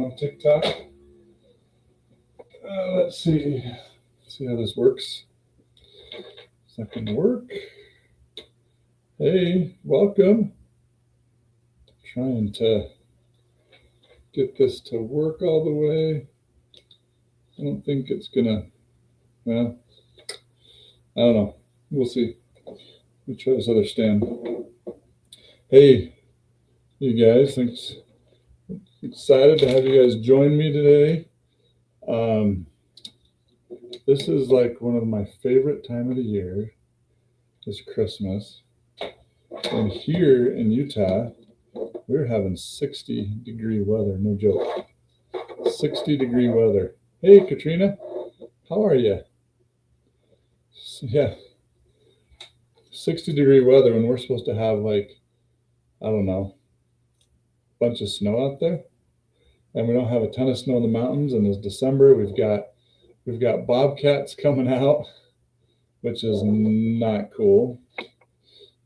on TikTok. Let's see how this works. Is that going to work? Hey, welcome. Trying to get this to work all the way. I don't think it's gonna. Well, I don't know. We'll see. Let me try this other stand. Hey, you guys. Thanks. Excited to have you guys join me today. This is like one of my favorite time of the year. Is Christmas. And here in Utah, we're having 60-degree weather. No joke. 60-degree weather. Hey, Katrina. How are you? Yeah. 60-degree weather when we're supposed to have like, I don't know, a bunch of snow out there. And we don't have a ton of snow in the mountains. And it's December. We've got bobcats coming out, which is not cool.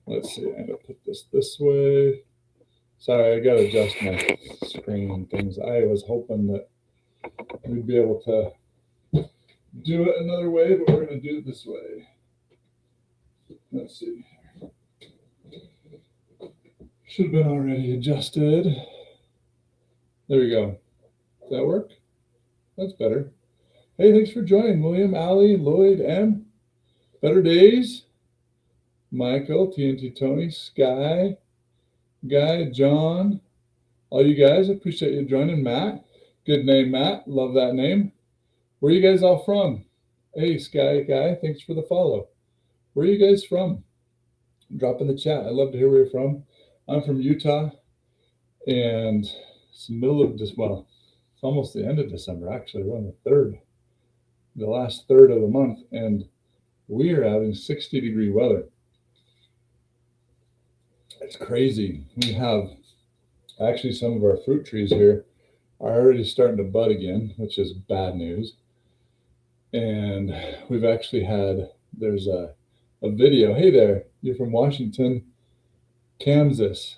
Let's see. I'm gonna put this way. Sorry, I gotta adjust my screen and things. I was hoping that we'd be able to do it another way, but we're gonna do it this way. Let's see. Should have been already adjusted. There we go. Does that work? That's better. Hey, thanks for joining, William, Allie, Lloyd, M. Better Days, Michael, TNT Tony, Sky, Guy, John, all you guys. I appreciate you joining. Matt, good name, Matt. Love that name. Where are you guys all from? Hey, Sky Guy, thanks for the follow. Where are you guys from? Drop in the chat. I'd love to hear where you're from. I'm from Utah, and it's the middle of this. Well, it's almost the end of December. Actually, we're on the last third of the month, and we are having 60-degree weather. It's crazy. We have actually some of our fruit trees here are already starting to bud again, which is bad news. And we've actually had, there's a video. Hey there, you're from Washington, Kansas.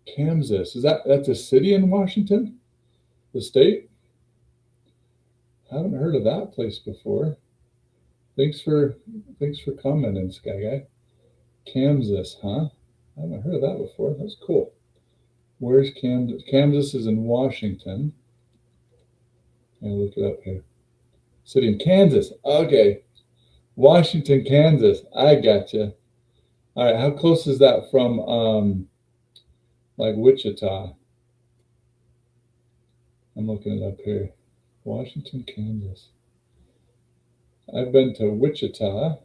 Kansas, that's a city in Washington? The state? I haven't heard of that place before. Thanks for commenting, Sky Guy. Kansas, huh? I haven't heard of that before. That's cool. Where's Kansas? Kansas is in Washington. I'll look it up here. City in Kansas. Okay. Washington, Kansas. I gotcha. All right. How close is that from like Wichita? I'm looking it up here. Washington, Kansas. I've been to Wichita.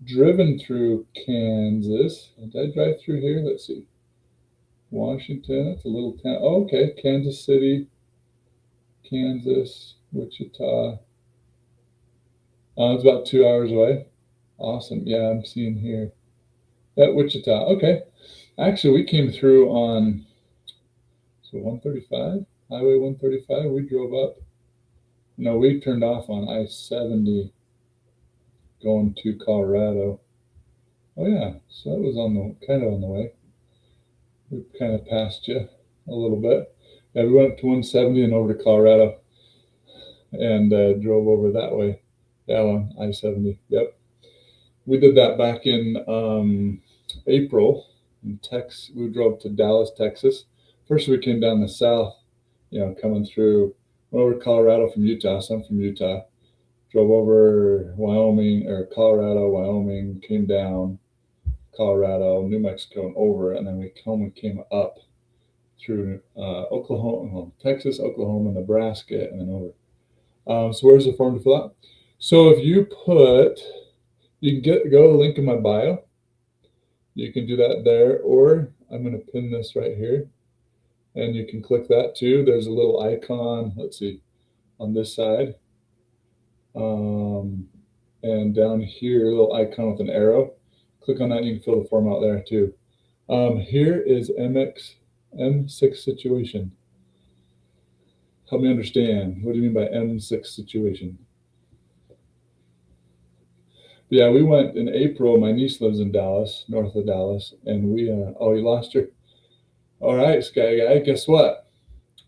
Driven through Kansas. Did I drive through here? Let's see. Washington, it's a little town. Oh, okay, Kansas City, Kansas, Wichita. It's about 2 hours away. Awesome. Yeah, I'm seeing here. At Wichita. Okay. Actually, we came through on 135, Highway 135. We drove up. No, we turned off on I-70 going to Colorado. Oh yeah, so that was kind of on the way. We kind of passed you a little bit. Yeah, we went up to 170 and over to Colorado and drove over that way. Yeah, on I-70. Yep. We did that back in April in Texas. We drove to Dallas, Texas. First we came down the south, coming through, went over to Colorado from Utah. So I'm from Utah. Drove over Wyoming or Colorado, Wyoming, came down Colorado, New Mexico, and over, and then we came up through Oklahoma, Texas, Oklahoma, Nebraska, and then over. So where's the form to fill out? So if you can go to the link in my bio. You can do that there, or I'm going to pin this right here, and you can click that too. There's a little icon. Let's see, on this side. And down here, a little icon with an arrow. Click on that and you can fill the form out there too. Here is M6 situation. Help me understand. What do you mean by M6 situation? Yeah, we went in April. My niece lives in Dallas, north of Dallas, and we, oh, you lost her. All right, Sky Guy, guess what?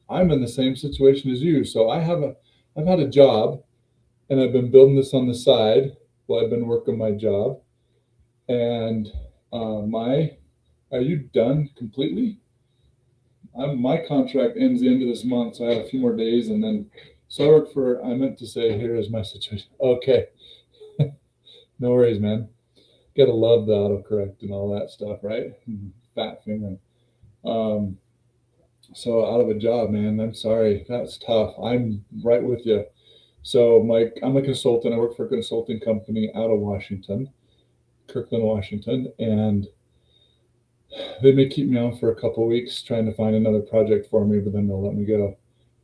I'm in the same situation as you. So I've had a job and I've been building this on the side while I've been working my job. And my, are you done completely? My contract ends the end of this month, so I have a few more days, and then so I work for. I meant to say, here is my situation. Okay, no worries, man. Gotta love the autocorrect and all that stuff, right? Fat finger. Um, so out of a job, man. I'm sorry, that's tough. I'm right with you. So, Mike, I'm a consultant. I work for a consulting company out of Washington, Kirkland, Washington, and they may keep me on for a couple of weeks trying to find another project for me, but then they'll let me go.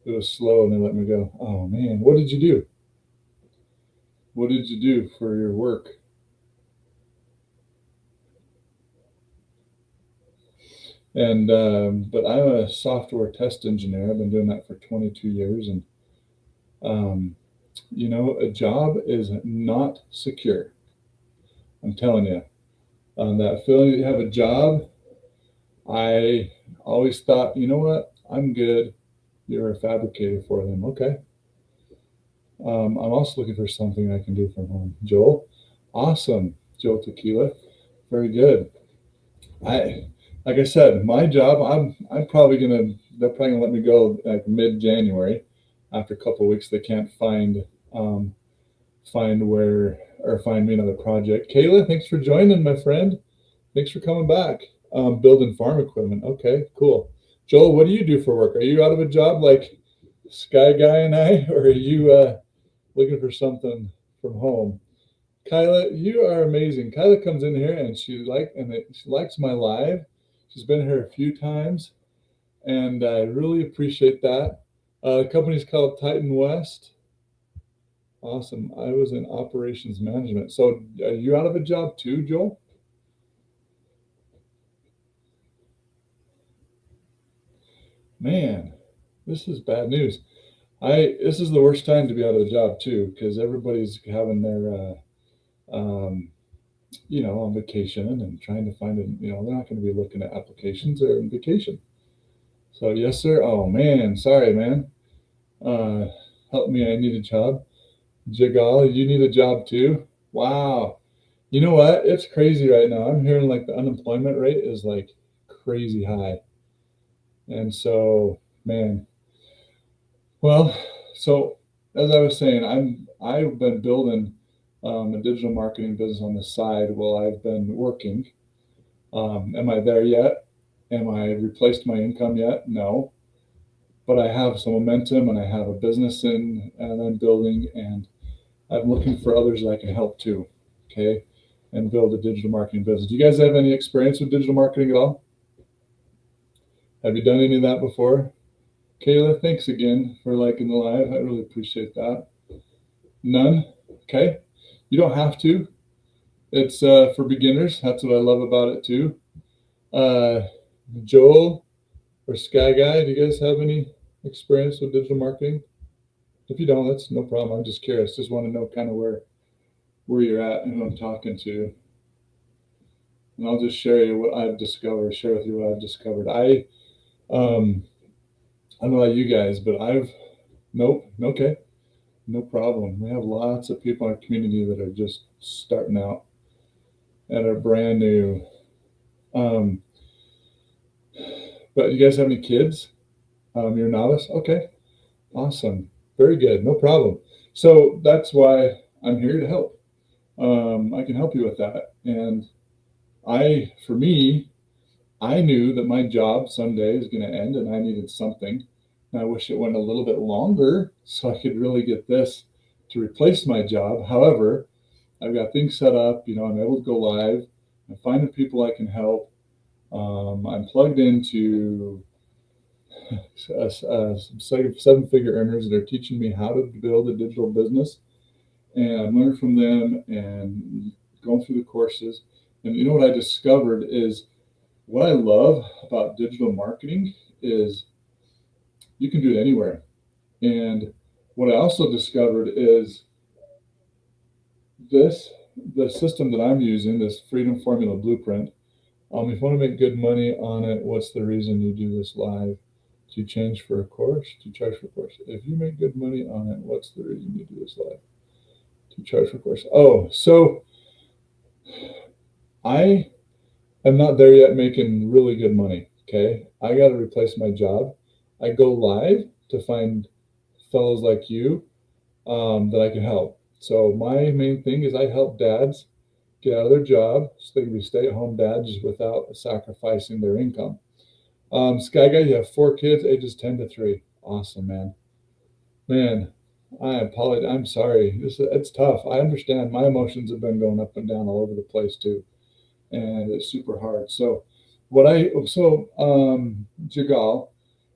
It was slow, and they let me go. Oh man, what did you do? What did you do for your work? And but I'm a software test engineer. I've been doing that for 22 years, and um, a job is not secure. I'm telling you, that feeling that you have a job, I always thought, you know what, I'm good. You're a fabricator for them. Okay. I'm also looking for something I can do from home. Joel, awesome. Joel Tequila, very good. I, like I said, my job, I'm probably gonna, they're probably gonna let me go like mid-January. After a couple of weeks, they can't um, find where or find me another project. Kayla, thanks for joining, my friend. Thanks for coming back. Building farm equipment. Okay, cool. Joel, what do you do for work? Are you out of a job like Sky Guy and I, or are you looking for something from home? Kyla, you are amazing. Kyla comes in here and she likes my live. She's been here a few times, and I really appreciate that. The company's called Titan West. Awesome. I was in operations management. So, are you out of a job too, Joel? Man, this is bad news. I This is the worst time to be out of a job too, because everybody's having their on vacation and trying to find they're not going to be looking at applications. They're on vacation. So yes, sir. Oh man, sorry, man. Uh, Help me. I need a job. Jagal, you need a job too. Wow. You know what? It's crazy right now. I'm hearing like the unemployment rate is like crazy high, and so man. Well, so as I was saying, I've been building a digital marketing business on the side while I've been working. Am I there yet? Am I replaced my income yet? No, but I have some momentum and I have a business and I'm building and I'm looking for others that I can help too. Okay. And build a digital marketing business. Do you guys have any experience with digital marketing at all? Have you done any of that before? Kayla, thanks again for liking the live. I really appreciate that. None? Okay. You don't have to. It's for beginners. That's what I love about it too. Uh, Joel or Sky Guy, do you guys have any experience with digital marketing? If you don't, that's no problem. I'm just curious. Just want to know kind of where you're at and who I'm talking to. And I'll just share you what I've discovered, share with you what I've discovered. Um I don't know about you guys, but nope, okay, no problem. We have lots of people in our community that are just starting out and are brand new. Um, but you guys have any kids? You're a novice? Okay, awesome. Very good, no problem. So that's why I'm here to help. I can help you with that. And for me, I knew that my job someday is going to end and I needed something. And I wish it went a little bit longer so I could really get this to replace my job. However, I've got things set up, I'm able to go live. I'm finding people I can help. I'm plugged into some seven-figure earners that are teaching me how to build a digital business. And I'm learning from them and going through the courses. And you know what I discovered is what I love about digital marketing is you can do it anywhere. And what I also discovered is this the system that I'm using, this Freedom Formula Blueprint. If you want to make good money on it, what's the reason you do this live? Do you change for a course? Do you charge for a course? If you make good money on it, what's the reason you do this live? Do you charge for a course? Oh, so I am not there yet making really good money. Okay. I got to replace my job. I go live to find fellows like you that I can help. So my main thing is I help dads get out of their job so they can be stay-at-home dads without sacrificing their income. Sky Guy, you have 4 kids, ages 10 to 3. Awesome, man. Man, I apologize. I'm sorry. It's tough. I understand. My emotions have been going up and down all over the place too, and it's super hard. So, Jagal,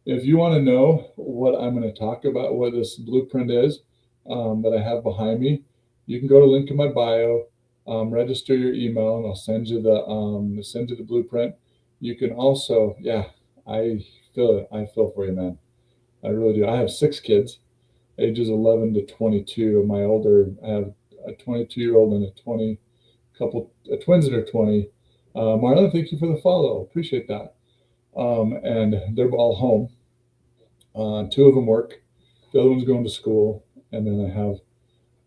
if you want to know what I'm going to talk about, what this blueprint is that I have behind me, you can go to link in my bio, register your email, and I'll send you the blueprint. You can also, yeah, I feel it. I feel for you, man. I really do. I have 6 kids, ages 11 to 22. My older, I have a 22-year-old and a 20, couple twins that are 20. Marlon, thank you for the follow. Appreciate that. And they're all home. 2 of them work. The other one's going to school. And then I have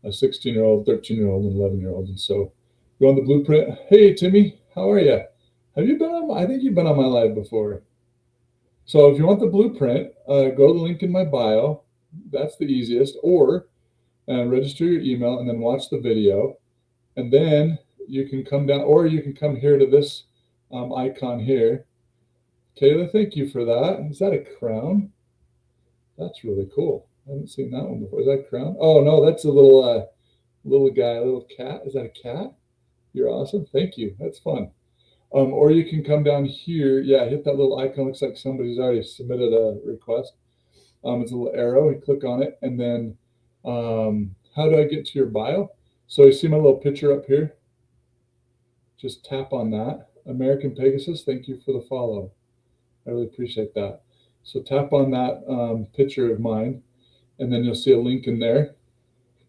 a 16-year-old, 13-year-old, and 11-year-old. And so go on the blueprint. Hey, Timmy, how are you? Have you been on? I think you've been on my live before. So if you want the blueprint, go to the link in my bio. That's the easiest. Or register your email and then watch the video. And then you can come down, or you can come here to this icon here. Kayla, thank you for that. Is that a crown? That's really cool. I haven't seen that one before. Is that a crown? Oh no, that's a little guy, a little cat. Is that a cat? You're awesome. Thank you. That's fun. Or you can come down here. Yeah, hit that little icon. Looks like somebody's already submitted a request. It's a little arrow. You click on it, and then how do I get to your bio? So you see my little picture up here? Just tap on that. American Pegasus, thank you for the follow. I really appreciate that. So tap on that picture of mine, and then you'll see a link in there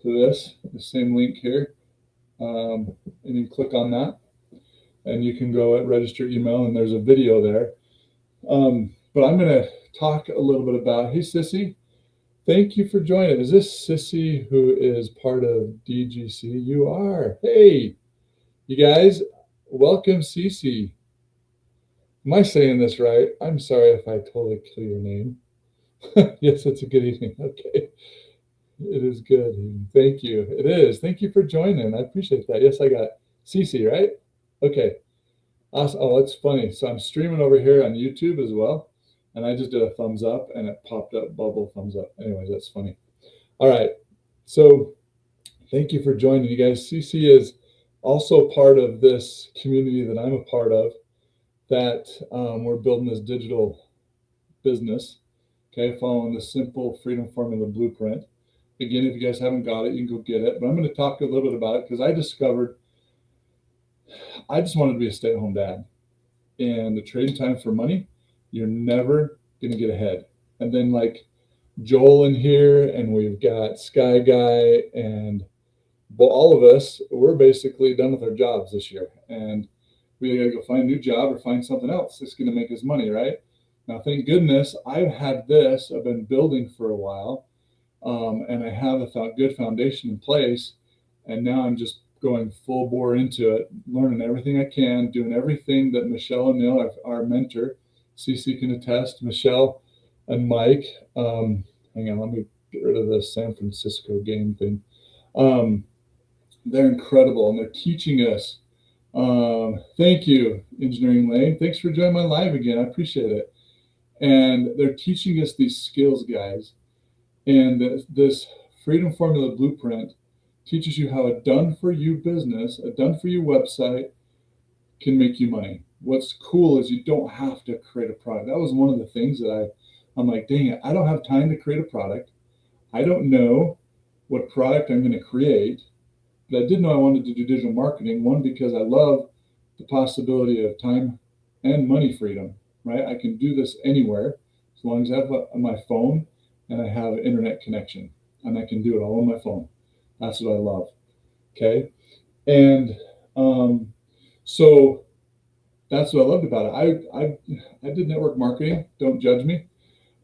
to this, the same link here. And you click on that, and you can go and register email, and there's a video there. But I'm going to talk a little bit about, hey, Sissy, thank you for joining. Is this Sissy who is part of DGC? You are. Hey, you guys, welcome, Cece. Am I saying this right? I'm sorry if I totally kill your name. Yes, it's a good evening. Okay. It is good. Thank you. It is. Thank you for joining. I appreciate that. Yes, I got Cece, right? Okay. Awesome. Oh, it's funny. So I'm streaming over here on YouTube as well. And I just did a thumbs up and it popped up bubble thumbs up. Anyways, that's funny. All right. So thank you for joining, you guys. Cece is also part of this community that I'm a part of, that we're building this digital business, okay, following the simple freedom formula blueprint. Again, if you guys haven't got it, you can go get it. But I'm going to talk a little bit about it because I discovered I just wanted to be a stay-at-home dad. And the trading time for money, you're never going to get ahead. And then like Joel in here, and we've got Sky Guy, and all of us, we're basically done with our jobs this year. And we got to go find a new job or find something else that's going to make us money, right? Now, thank goodness I've had this. I've been building for a while, and I have a good foundation in place. And now I'm just going full bore into it, learning everything I can, doing everything that Michelle O'Neill, our mentor, CC can attest. Michelle and Mike, hang on, let me get rid of the San Francisco game thing. They're incredible, and they're teaching us. Thank you, Engineering Lane. Thanks for joining my live again. I appreciate it. And they're teaching us these skills, guys. And this Freedom Formula Blueprint teaches you how a done-for-you business, a done-for-you website can make you money. What's cool is you don't have to create a product. That was one of the things that I'm like, dang it, I don't have time to create a product. I don't know what product I'm going to create. But I did know I wanted to do digital marketing. One, because I love the possibility of time and money freedom, right? I can do this anywhere as long as I have my phone and I have an internet connection, and I can do it all on my phone. That's what I love. Okay. And so that's what I loved about it. I did network marketing. Don't judge me.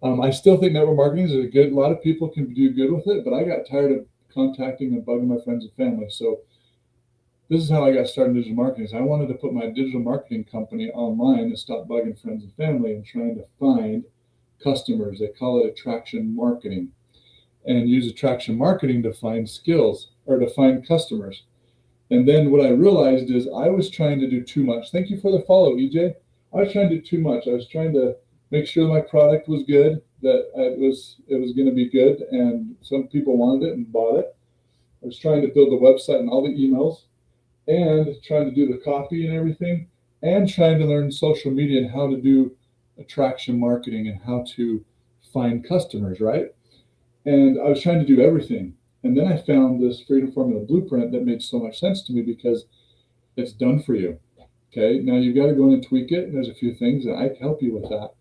I still think network marketing is a lot of people can do good with it, but I got tired of contacting and bugging my friends and family. So this is how I got started in digital marketing. Is I wanted to put my digital marketing company online and stop bugging friends and family and trying to find customers. They call it attraction marketing, and use attraction marketing to find skills or to find customers. And then what I realized is I was trying to do too much. Thank you for the follow, EJ. I was trying to do too much. I was trying to make sure my product was good, that it was going to be good, and some people wanted it and bought it. I was trying to build the website and all the emails, and trying to do the copy and everything, and trying to learn social media and how to do attraction marketing and how to find customers, right? And I was trying to do everything. And then I found this Freedom Formula blueprint that made so much sense to me because it's done for you. Okay. Now you've got to go in and tweak it. And there's a few things that I can help you with that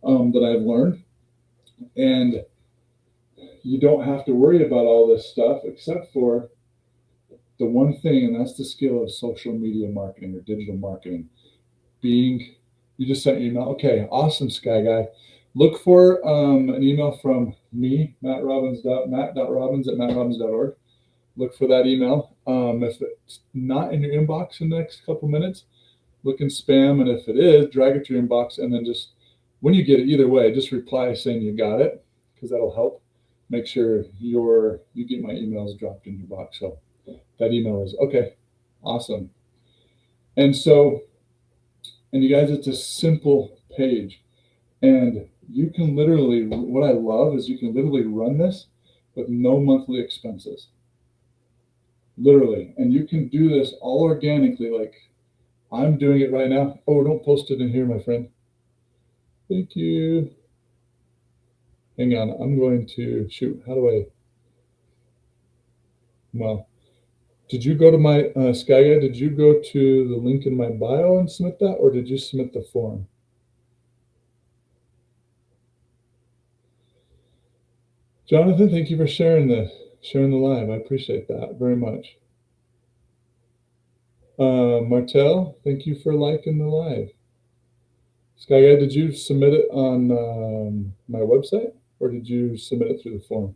I've learned. And you don't have to worry about all this stuff except for the one thing, and that's the skill of social media marketing or digital marketing. Being, you just sent an email. Okay, awesome, Sky Guy. Look for an email from me, matt.robbins at mattrobbins.org. Look for that email. If it's not in your inbox in the next couple minutes, look in spam. And if it is, drag it to your inbox. And then just when you get it, either way, just reply saying you got it, because that'll help make sure you get my emails dropped in your box. So that email is okay. Awesome. And so, and you guys, it's a simple page. And you can literally, what I love is you can literally run this with no monthly expenses. Literally. And you can do this all organically, like I'm doing it right now. Oh, don't post it in here, my friend. Thank you. Hang on. I'm going to shoot. How do I? Well, did you go to my Sky Guy? Did you go to the link in my bio and submit that, or did you submit the form? Jonathan, thank you for sharing the live. I appreciate that very much. Martel, thank you for liking the live. Sky Guy, did you submit it on my website, or did you submit it through the form?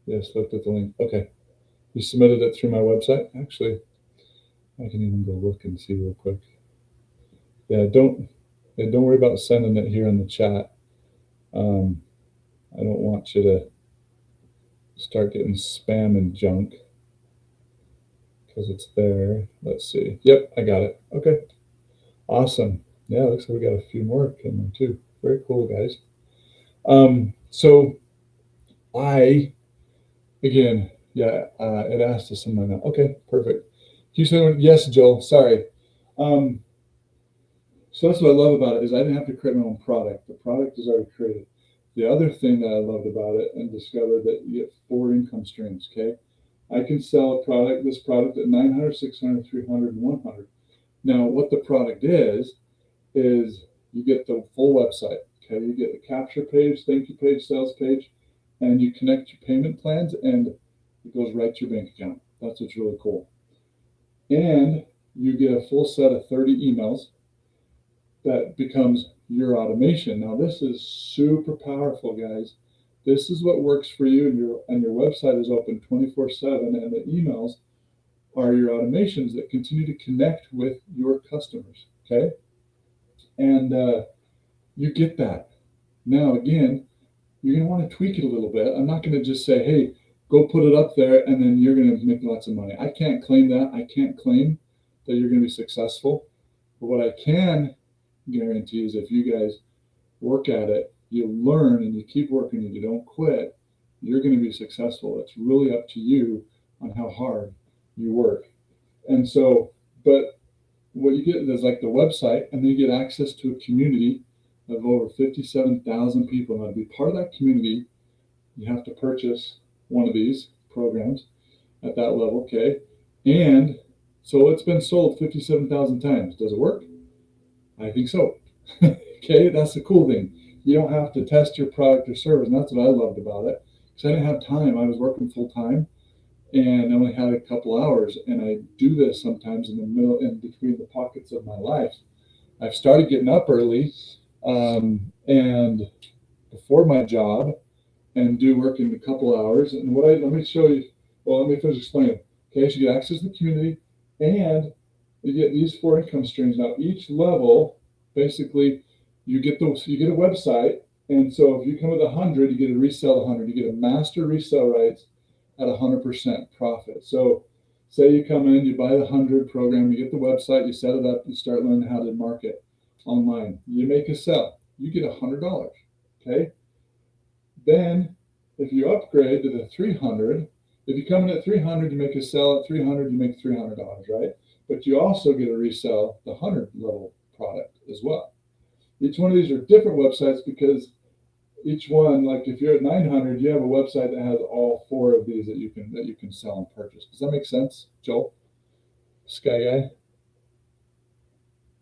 Yes, looked at the link. Okay. You submitted it through my website? Actually, I can even go look and see real quick. Don't worry about sending it here in the chat. I don't want you to start getting spam and junk because it's there. Let's see. Yep, I got it. Okay. Awesome. Yeah, looks like we got a few more coming too. Very cool, guys. So I, again, yeah, it asked us something like that. Okay, perfect. Houston, yes, Joel, sorry. So that's what I love about it is I didn't have to create my own product. The product is already created. The other thing that I loved about it and discovered that you get 4 income streams, okay? I can sell this product at 900, 600, 300, and 100. Now, what the product is you get the full website, okay? You get the capture page, thank you page, sales page, and you connect your payment plans, and it goes right to your bank account. That's what's really cool. And you get a full set of 30 emails that becomes your automation. Now, this is super powerful, guys. This is what works for you, and your website is open 24/7, and the emails are your automations that continue to connect with your customers. Okay, and you get that. Now, again, you're going to want to tweak it a little bit. I'm not going to just say, hey, go put it up there and then you're going to make lots of money. I can't claim that. I can't claim that you're going to be successful. But what I can guarantee is if you guys work at it, you learn and you keep working and you don't quit, you're going to be successful. It's really up to you on how hard you work. And so, but what you get is like the website, and then you get access to a community of over 57,000 people. Now, to be part of that community, you have to purchase one of these programs at that level, okay? And so it's been sold 57,000 times. Does it work? I think so. Okay, that's the cool thing. You don't have to test your product or service, and that's what I loved about it. Because I didn't have time. I was working full time, and I only had a couple hours. And I do this sometimes in the middle, in between the pockets of my life. I've started getting up early, and before my job, and do work in a couple hours. And let me show you. Well, let me finish explaining. Okay, so you get access to the community, and you get these four income streams. Now, each level, basically, you get a website, and so if you come with 100, you get to resell 100. You get a master resell rights at 100% profit. So, say you come in, you buy the 100 program, you get the website, you set it up, you start learning how to market online. You make a sell, you get $100. Okay, then if you upgrade to the 300, if you come in at 300, you make a sell at 300, you make $300, right? But you also get to resell the 100 level product as well. Each one of these are different websites because each one, like if you're at 900, you have a website that has all four of these that you can sell and purchase. Does that make sense, Joel? Sky Guy?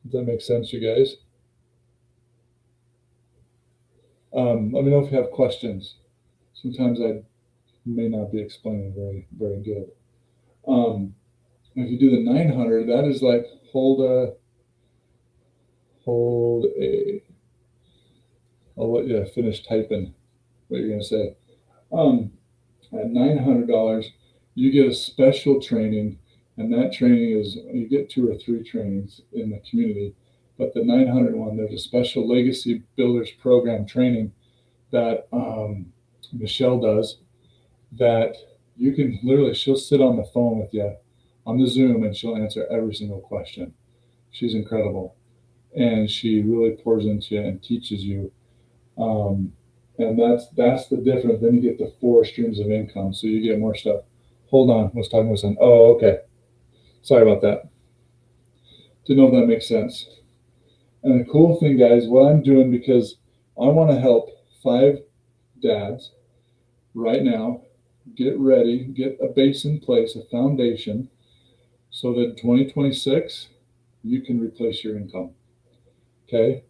Does that make sense, you guys? Let me know if you have questions. Sometimes I may not be explaining very good. If you do the 900, that is like hold a. I'll let you finish typing what you're gonna say. At $900, you get a special training, and that training is you get 2 or 3 trainings in the community. But the 900 one, there's a special Legacy Builders Program training that Michelle does that you can literally, she'll sit on the phone with you on the Zoom and she'll answer every single question. She's incredible. And she really pours into you and teaches you. And that's the difference. Then you get the 4 streams of income. So you get more stuff. Hold on. I was talking with someone. Oh, okay. Sorry about that. Didn't know if that makes sense. And the cool thing, guys, what I'm doing, because I want to help 5 dads right now get ready, get a base in place, a foundation, so that in 2026 you can replace your income. Okay?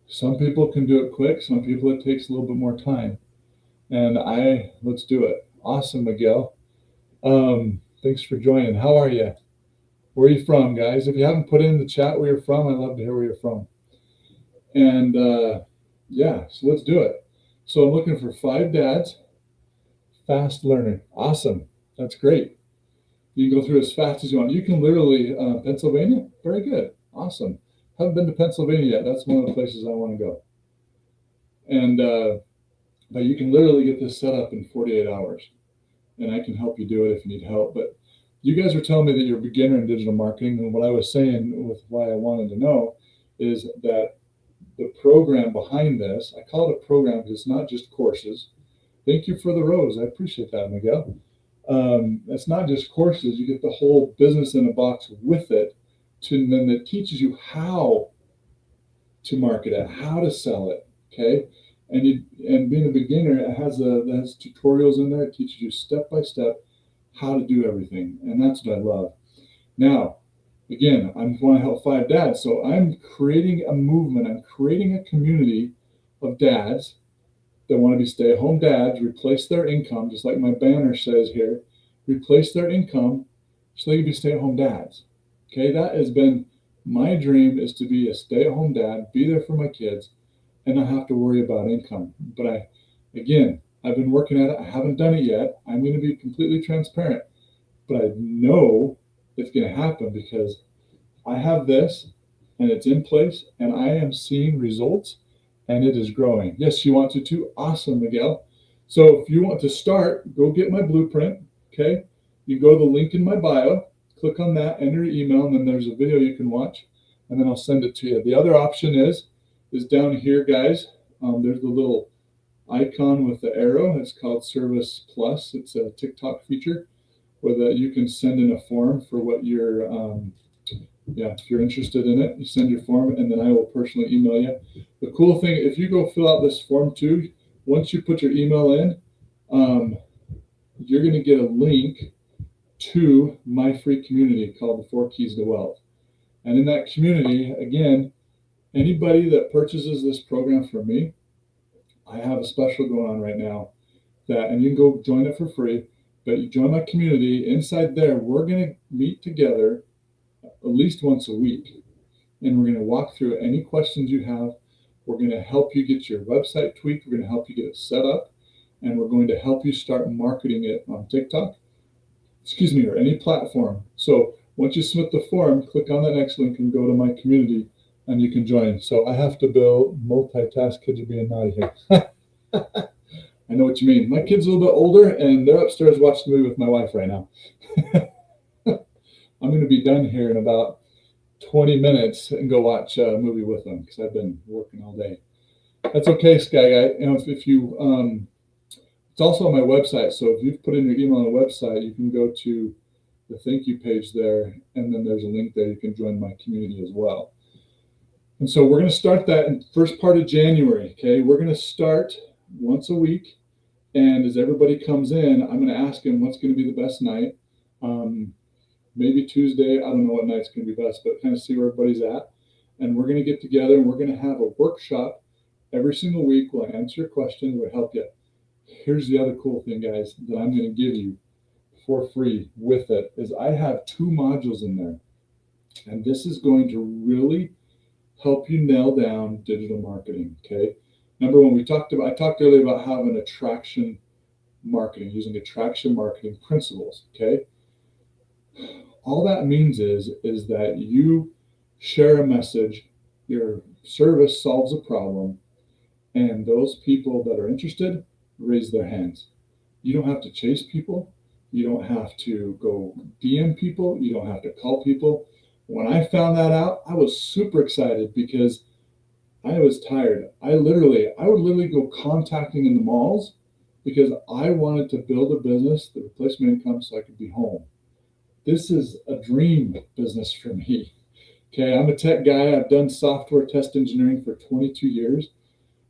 Some people can do it quick, some people it takes a little bit more time. And let's do it. Awesome, Miguel. Thanks for joining. How are you? Where are you from, guys? If you haven't put in the chat where you're from, I'd love to hear where you're from. And yeah, so let's do it. So I'm looking for 5 dads, fast learner. Awesome. That's great. You can go through as fast as you want. You can literally, Pennsylvania? Very good. Awesome. Haven't been to Pennsylvania yet. That's one of the places I want to go. And but you can literally get this set up in 48 hours. And I can help you do it if you need help. But you guys were telling me that you're a beginner in digital marketing. And what I was saying with why I wanted to know is that the program behind this, I call it a program because it's not just courses. Thank you for the rose. I appreciate that, Miguel. It's not just courses. You get the whole business in a box with it, and then it teaches you how to market it, how to sell it. Okay, and being a beginner, it has tutorials in there. It teaches you step by step how to do everything, and that's what I love. Now, again, I want to help 5 dads, so I'm creating a movement. I'm creating a community of dads that want to be stay-at-home dads, replace their income, just like my banner says here, replace their income so they can be stay-at-home dads. Okay, that has been my dream, is to be a stay-at-home dad, be there for my kids, and not have to worry about income. But I've been working at it. I haven't done it yet. I'm going to be completely transparent, but I know it's going to happen because I have this and it's in place and I am seeing results and it is growing. Yes, you want to too? Awesome, Miguel. So if you want to start, go get my blueprint. Okay. You go to the link in my bio, click on that, enter your email, and then there's a video you can watch, and then I'll send it to you. The other option is down here, guys. There's the little icon with the arrow. It's called Service Plus. It's a TikTok feature where you can send in a form for what you're, if you're interested in it, you send your form, and then I will personally email you. The cool thing, if you go fill out this form too, once you put your email in, you're going to get a link to my free community called the 4 Keys to Wealth. And in that community, again, anybody that purchases this program from me, I have a special going on right now and you can go join it for free. But you join my community. Inside there, we're going to meet together at least once a week. And we're going to walk through any questions you have. We're going to help you get your website tweaked. We're going to help you get it set up. And we're going to help you start marketing it on TikTok, or any platform. So once you submit the form, click on that next link and go to my community and you can join. So I have to multitask. Kids are being naughty here. I know what you mean. My kid's a little bit older and they're upstairs watching the movie with my wife right now. I'm going to be done here in about 20 minutes and go watch a movie with them because I've been working all day. That's okay, Sky Guy. If you, it's also on my website. So if you've put in your email on the website, you can go to the thank you page there, and then there's a link there. You can join my community as well. And so we're going to start that in the first part of January. Okay, we're going to start once a week, and as everybody comes in, I'm going to ask them what's going to be the best night. Maybe Tuesday. I don't know what night's going to be best, but kind of see where everybody's at. And we're going to get together and we're going to have a workshop every single week. We'll answer your questions. We'll help you. Here's the other cool thing, guys, that I'm going to give you for free with it is I have 2 modules in there. And this is going to really help you nail down digital marketing. Okay. Number one, I talked earlier about having attraction marketing, using attraction marketing principles. Okay. All that means is that you share a message, your service solves a problem, and those people that are interested raise their hands. You don't have to chase people. You don't have to go DM people. You don't have to call people. When I found that out, I was super excited because I was tired. I would literally go contacting in the malls because I wanted to build a business, the replacement income, so I could be home. This is a dream business for me. Okay, I'm a tech guy. I've done software test engineering for 22 years.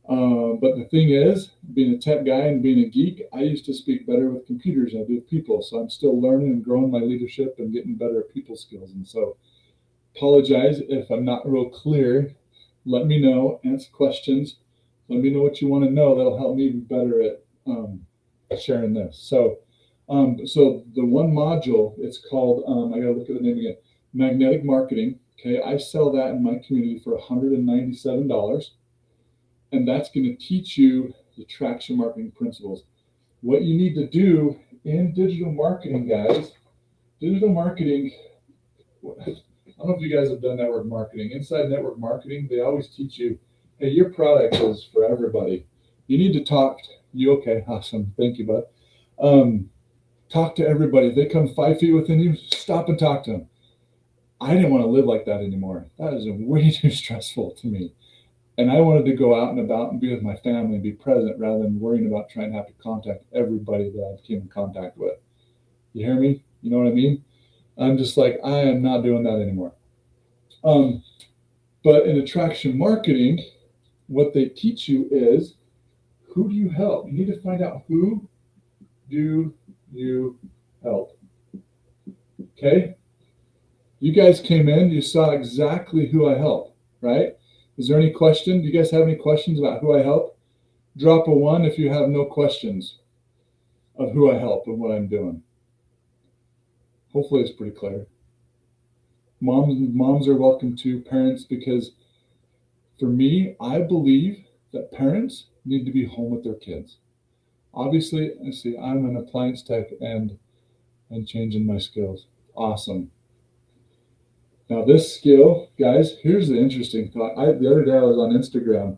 But the thing is, being a tech guy and being a geek, I used to speak better with computers than I do with people. So I'm still learning and growing my leadership and getting better at people skills. And so apologize if I'm not real clear. Let me know, answer questions. Let me know what you want to know. That'll help me be better at sharing this. So the one module, it's called, I got to look at the name again, Magnetic Marketing. Okay, I sell that in my community for $197. And that's going to teach you the traction marketing principles. What you need to do in digital marketing, guys, digital marketing, I don't know if you guys have done network marketing. Inside network marketing, they always teach you, hey, your product is for everybody. You need to talk. Okay, awesome. Thank you, bud. Talk to everybody. If they come 5 feet within you, stop and talk to them. I didn't want to live like that anymore. That is way too stressful to me. And I wanted to go out and about and be with my family and be present rather than worrying about trying to have to contact everybody that I came in contact with. You hear me? You know what I mean? I'm just like, I am not doing that anymore. But in attraction marketing, what they teach you is, who do you help? You need to find out, who do you help? Okay? You guys came in, you saw exactly who I help, right? Is there any question? Do you guys have any questions about who I help? Drop a 1 if you have no questions of who I help and what I'm doing. Hopefully it's pretty clear. Moms are welcome too, parents, because for me, I believe that parents need to be home with their kids. Obviously, I see I'm an appliance tech and changing my skills. Awesome. Now this skill, guys, here's the interesting thought. The other day I was on Instagram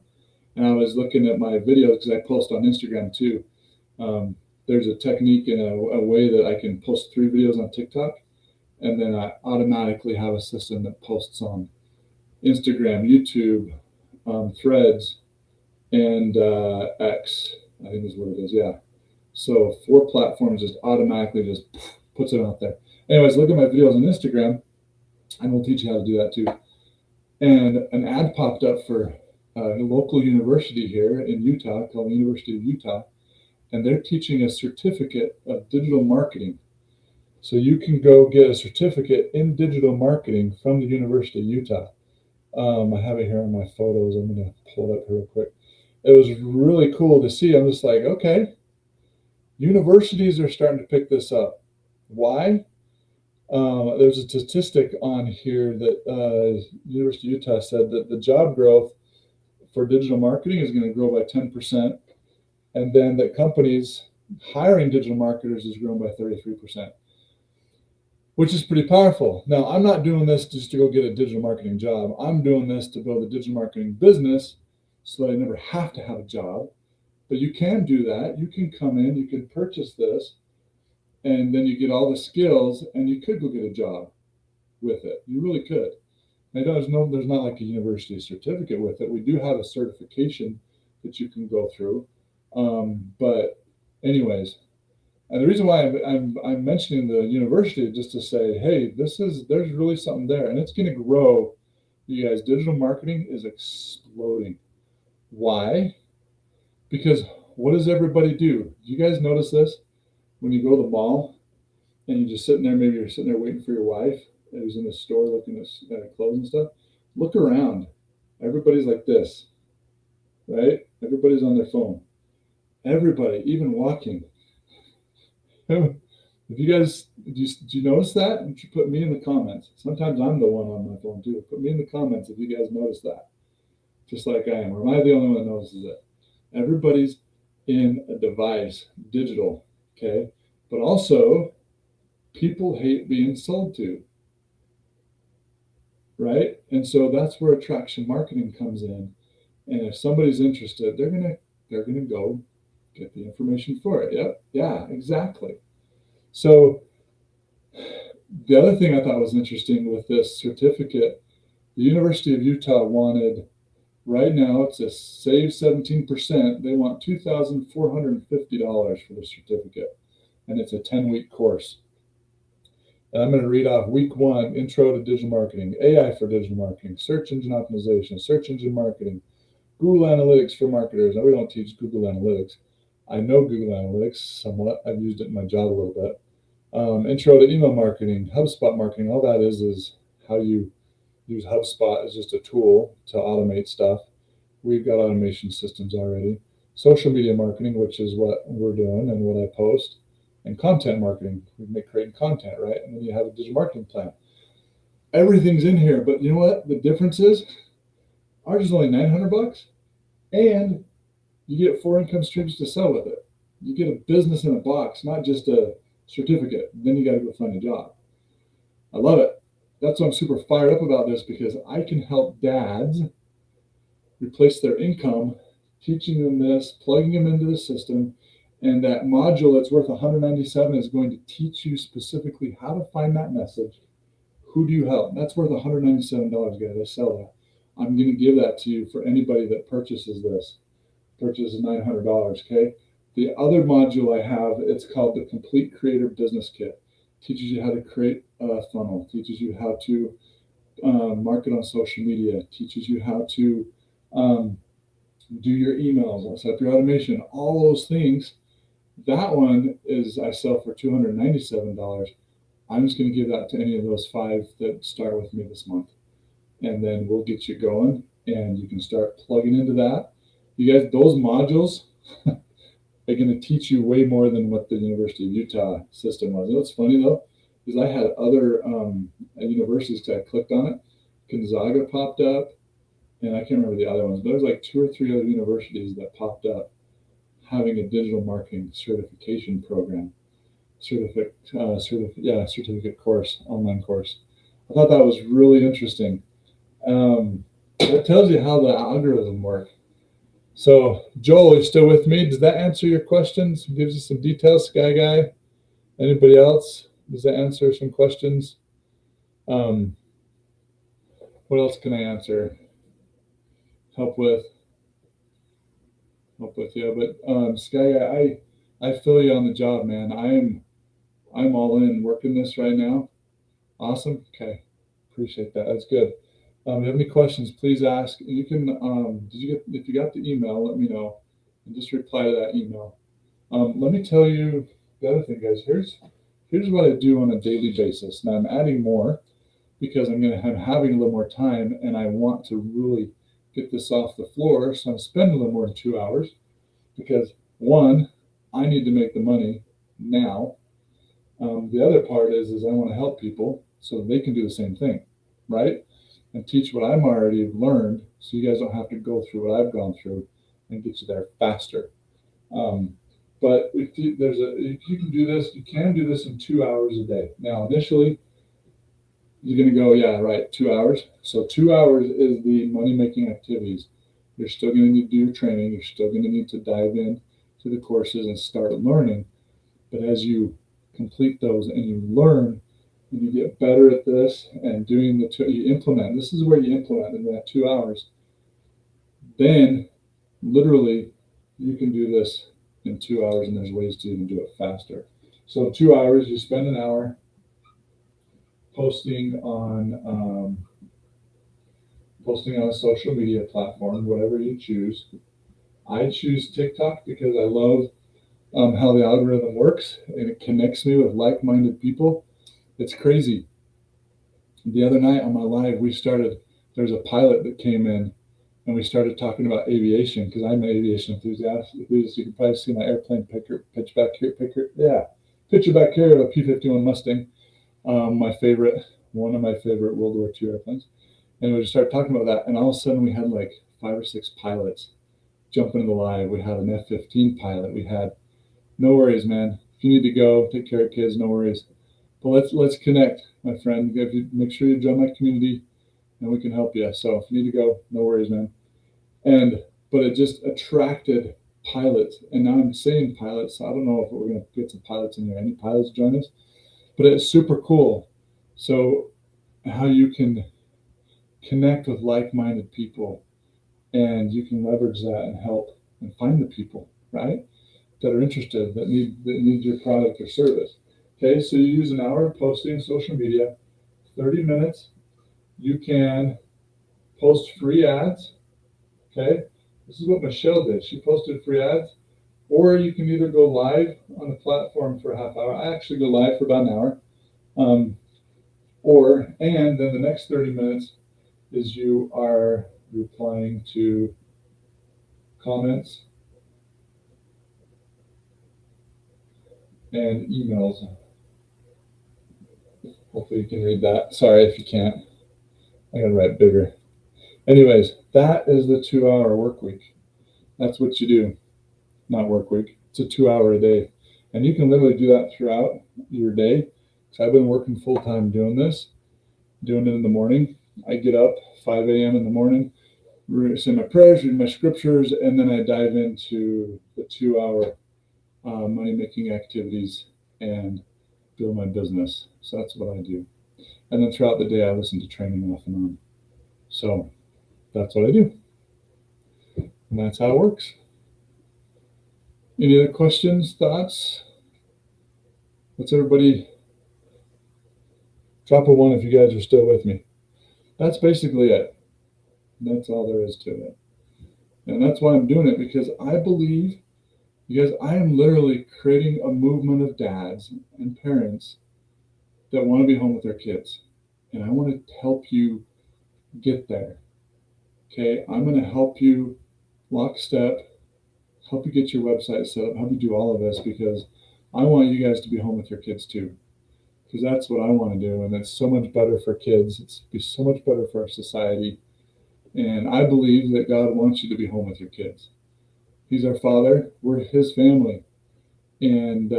and I was looking at my videos because I post on Instagram too. There's a technique and a way that I can post 3 videos on TikTok, and then I automatically have a system that posts on Instagram, YouTube, Threads, and X, I think is what it is. Yeah. So 4 platforms just automatically just puts it out there. Anyways, look at my videos on Instagram, and we'll teach you how to do that too. And an ad popped up for a local university here in Utah called the University of Utah, and they're teaching a certificate of digital marketing. So you can go get a certificate in digital marketing from the University of Utah. I have it here on my photos. I'm going to pull it up here real quick. It was really cool to see. I'm just like, okay, Universities are starting to pick this up. Why? There's a statistic on here that University of Utah said that the job growth for digital marketing is going to grow by 10%, and then that companies hiring digital marketers has grown by 33%, which is pretty powerful. Now, I'm not doing this just to go get a digital marketing job. I'm doing this to build a digital marketing business so that I never have to have a job. But you can do that. You can come in, you can purchase this, and then you get all the skills, and you could go get a job with it. You really could. There's not like a university certificate with it. We do have a certification that you can go through. But anyways, and the reason why I'm mentioning the university is just to say, hey, there's really something there, and it's going to grow. You guys, digital marketing is exploding. Why? Because what does everybody do? Do you guys notice this? When you go to the mall and you're just sitting there, maybe you're sitting there waiting for your wife who's in the store looking at clothes and stuff. Look around. Everybody's like this, right? Everybody's on their phone. Everybody, even walking. If you guys, do you notice that? You should put me in the comments. Sometimes I'm the one on my phone too. Put me in the comments if you guys notice that. Just like I am. Or am I the only one that notices it? Everybody's in a device, digital, okay? But also, people hate being sold to, right? And so that's where attraction marketing comes in. And if somebody's interested, they're gonna go get the information for it. Yep, yeah, exactly. So the other thing I thought was interesting with this certificate, the University of Utah wanted, right now it's a save 17%. They want $2,450 for the certificate, and it's a 10-week course. And I'm going to read off week 1, Intro to Digital Marketing, AI for Digital Marketing, Search Engine Optimization, Search Engine Marketing, Google Analytics for marketers. Now, we don't teach Google Analytics. I know Google Analytics somewhat. I've used it in my job a little bit. Intro to Email Marketing, HubSpot Marketing. All that is how you use HubSpot as just a tool to automate stuff. We've got automation systems already. Social media marketing, which is what we're doing and what I post. And content marketing, we make creating content, right? And then you have a digital marketing plan. Everything's in here, but you know what? The difference is ours is only $900, and you get 4 income streams to sell with it. You get a business in a box, not just a certificate. Then you got to go find a job. I love it. That's why I'm super fired up about this, because I can help dads replace their income, teaching them this, plugging them into the system. And that module that's worth $197 is going to teach you specifically how to find that message. Who do you help? That's worth $197, guys. I sell that. I'm going to give that to you for anybody that purchases this. Purchases $900, okay? The other module I have, it's called the Complete Creator Business Kit. Teaches you how to create a funnel. Teaches you how to market on social media. Teaches you how to do your emails, set up your automation, all those things. That one is I sell for $297. I'm just going to give that to any of those 5 that start with me this month. And then we'll get you going, and you can start plugging into that. You guys, those modules are going to teach you way more than what the University of Utah system was. You know what's funny though, is I had other universities that I clicked on it. Gonzaga popped up, and I can't remember the other ones, but there was like 2 or 3 other universities that popped up having a digital marketing certification program, certificate course, online course. I thought that was really interesting. It tells you how the algorithm works. So, Joel, are you still with me? Does that answer your questions? Gives you some details, Sky Guy? Anybody else? Does that answer some questions? What else can I answer? Help with? Yeah, but Sky Guy, I feel you on the job, man. I'm all in working this right now. Awesome. Okay, appreciate that. That's good. If you have any questions, please ask. You can, if you got the email, let me know, and just reply to that email. Let me tell you the other thing, guys. Here's what I do on a daily basis. Now I'm adding more because I'm having a little more time, and I want to really get this off the floor. So I'm spending a little more than 2 hours because, one, I need to make the money now. The other part is I want to help people so they can do the same thing, right? And teach what I'm already learned, so you guys don't have to go through what I've gone through, and get you there faster. Um, but if you can do this, you can do this in 2 hours a day. Now, initially, you're going to go, yeah, right, 2 hours. So 2 hours is the money making activities. You're still going to need to do your training. You're still going to need to dive in to the courses and start learning. But as you complete those and you learn and you get better at this and doing you implement, this is where you implement in that 2 hours, then literally you can do this in 2 hours, and there's ways to even do it faster. So in 2 hours, you spend an hour posting on a social media platform, whatever you choose. I choose TikTok because I love how the algorithm works, and it connects me with like-minded people. It's crazy. The other night on my live, there's a pilot that came in, and we started talking about aviation because I'm an aviation enthusiast. You can probably see my airplane picture back here of a P-51 Mustang, one of my favorite World War II airplanes. And we just started talking about that, and all of a sudden we had like 5 or 6 pilots jump into the live. We had an F-15 pilot. We had, no worries, man. If you need to go take care of kids, no worries. But let's connect, my friend. If you make sure you join my community, and we can help you. So if you need to go, no worries, man. But it just attracted pilots, and now I'm saying pilots. So I don't know if we're going to get some pilots in there. Any pilots join us? But it's super cool. So how you can connect with like-minded people, and you can leverage that and help and find the people, right, that are interested, that need your product or service. Okay, so you use an hour posting social media, 30 minutes. You can post free ads. Okay, this is what Michelle did. She posted free ads. Or you can either go live on the platform for a half hour. I actually go live for about an hour. And then the next 30 minutes is you are replying to comments and emails. Hopefully you can read that. Sorry if you can't. I gotta write bigger. Anyways, that is the 2 hour work week. That's what you do. Not work week. It's a 2 hour a day. And you can literally do that throughout your day. So I've been working full time doing this, doing it in the morning. I get up 5 a.m. in the morning, say my prayers, read my scriptures, and then I dive into the 2 hour money making activities and build my business. So that's what I do. And then throughout the day, I listen to training off and on. So that's what I do. And that's how it works. Any other questions, thoughts? Let's everybody drop a 1 if you guys are still with me. That's basically it. That's all there is to it. And that's why I'm doing it, because I believe, because I am literally creating a movement of dads and parents that want to be home with their kids. And I want to help you get there. Okay, I'm going to help you lockstep, help you get your website set up, help you do all of this, because I want you guys to be home with your kids too. Because that's what I want to do, and it's so much better for kids. It's be so much better for our society. And I believe that God wants you to be home with your kids. He's our Father. We're His family. And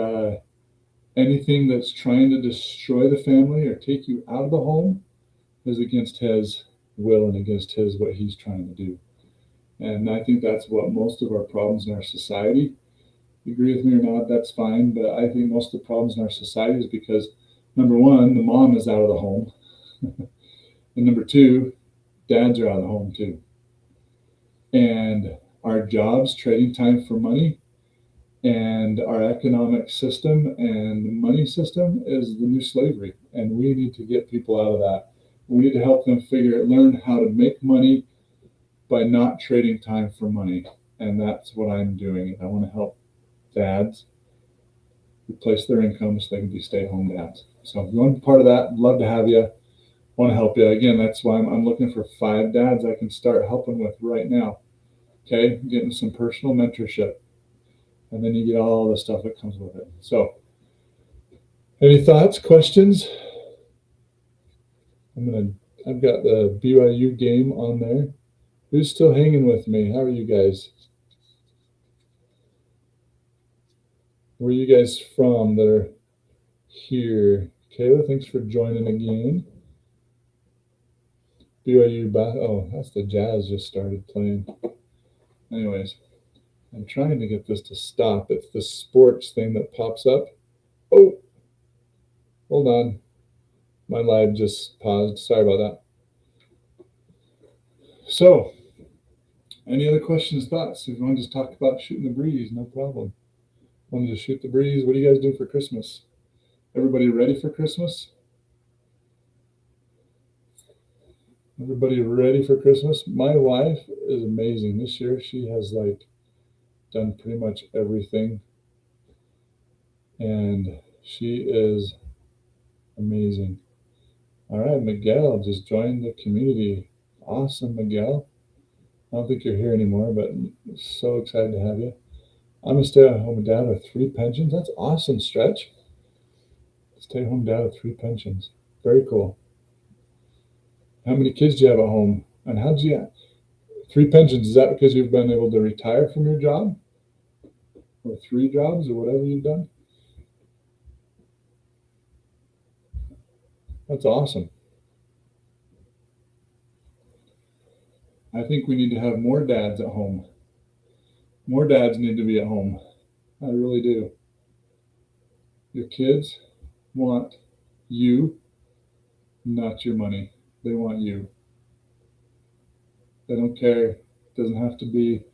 anything that's trying to destroy the family or take you out of the home is against His will and against what He's trying to do. And I think that's what most of our problems in our society, you agree with me or not, that's fine. But I think most of the problems in our society is because, number one, the mom is out of the home. And number two, dads are out of the home too. And our jobs, trading time for money, and our economic system and money system is the new slavery. And we need to get people out of that. We need to help them learn how to make money by not trading time for money. And that's what I'm doing. I want to help dads replace their income so they can be stay-at-home dads. So if you want to be part of that, I'd love to have you. Want to help you. Again, that's why I'm looking for 5 dads I can start helping with right now. Okay, getting some personal mentorship. and then you get all the stuff that comes with it. So, any thoughts, questions? I've got the BYU game on there. Who's still hanging with me? How are you guys? Where are you guys from that are here? Kayla, thanks for joining again. BYU, oh, that's the Jazz just started playing. Anyways, I'm trying to get this to stop. It's the sports thing that pops up. Oh, hold on. My live just paused. Sorry about that. So, any other questions, thoughts? If you want to just talk about shooting the breeze, no problem. Want to just shoot the breeze? What do you guys do for Christmas? Everybody ready for Christmas? Everybody ready for Christmas? My wife is amazing. This year she has done pretty much everything. And she is amazing. All right, Miguel just joined the community. Awesome, Miguel. I don't think you're here anymore, but so excited to have you. I'm a stay-at-home dad with 3 pensions. That's awesome, Stretch. Stay-at-home dad with 3 pensions. Very cool. How many kids do you have at home? And how did you have 3 pensions? Is that because you've been able to retire from your job? Or 3 jobs or whatever you've done? That's awesome. I think we need to have more dads at home. More dads need to be at home. I really do. Your kids want you, not your money. They want you. They don't care. It doesn't have to be,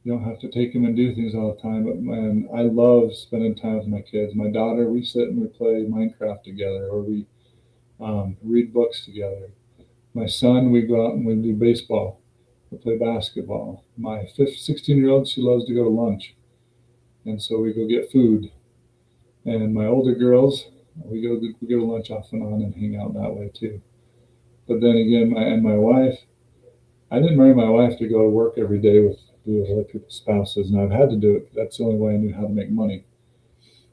you don't have to take them and do things all the time. But man, I love spending time with my kids. My daughter, we sit and we play Minecraft together, or we read books together. My son, we go out and we do baseball. We play basketball. My 16-year-old, she loves to go to lunch. And so we go get food. And my older girls, we go to lunch off and on and hang out that way too. But then again, my wife, I didn't marry my wife to go to work every day with other people's spouses, and I've had to do it. That's the only way I knew how to make money.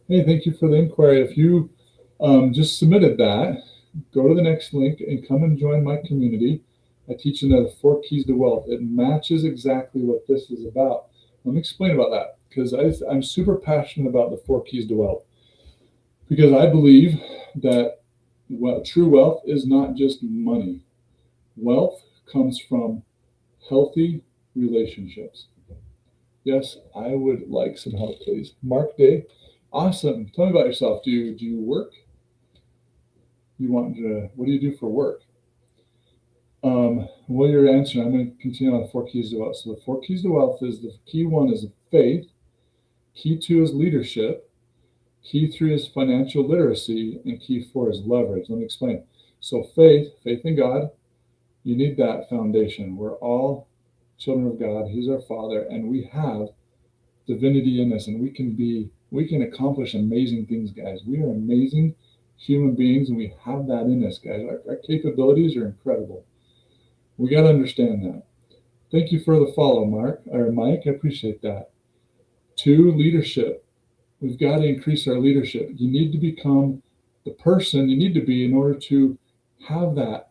Hey, thank you for the inquiry. If you just submitted that, go to the next link and come and join my community. I teach you the 4 keys to wealth. It matches exactly what this is about. Let me explain about that, because I'm super passionate about the 4 keys to wealth, because I believe that true wealth is not just money. Wealth comes from healthy relationships. Yes, I would like some help, please. Mark Day, awesome. Tell me about yourself. Do you work? What do you do for work? While you're answering, I'm going to continue on the 4 keys to wealth. So the 4 keys to wealth is, the key 1 is faith, key 2 is leadership, key 3 is financial literacy, and key 4 is leverage. Let me explain. So faith in God, you need that foundation. We're all children of God. He's our Father, and we have divinity in us, and we can accomplish amazing things, guys. We are amazing human beings, and we have that in us, guys. Our capabilities are incredible. We got to understand that. Thank you for the follow, Mike. I appreciate that. 2, leadership. We've got to increase our leadership. You need to become the person you need to be in order to have that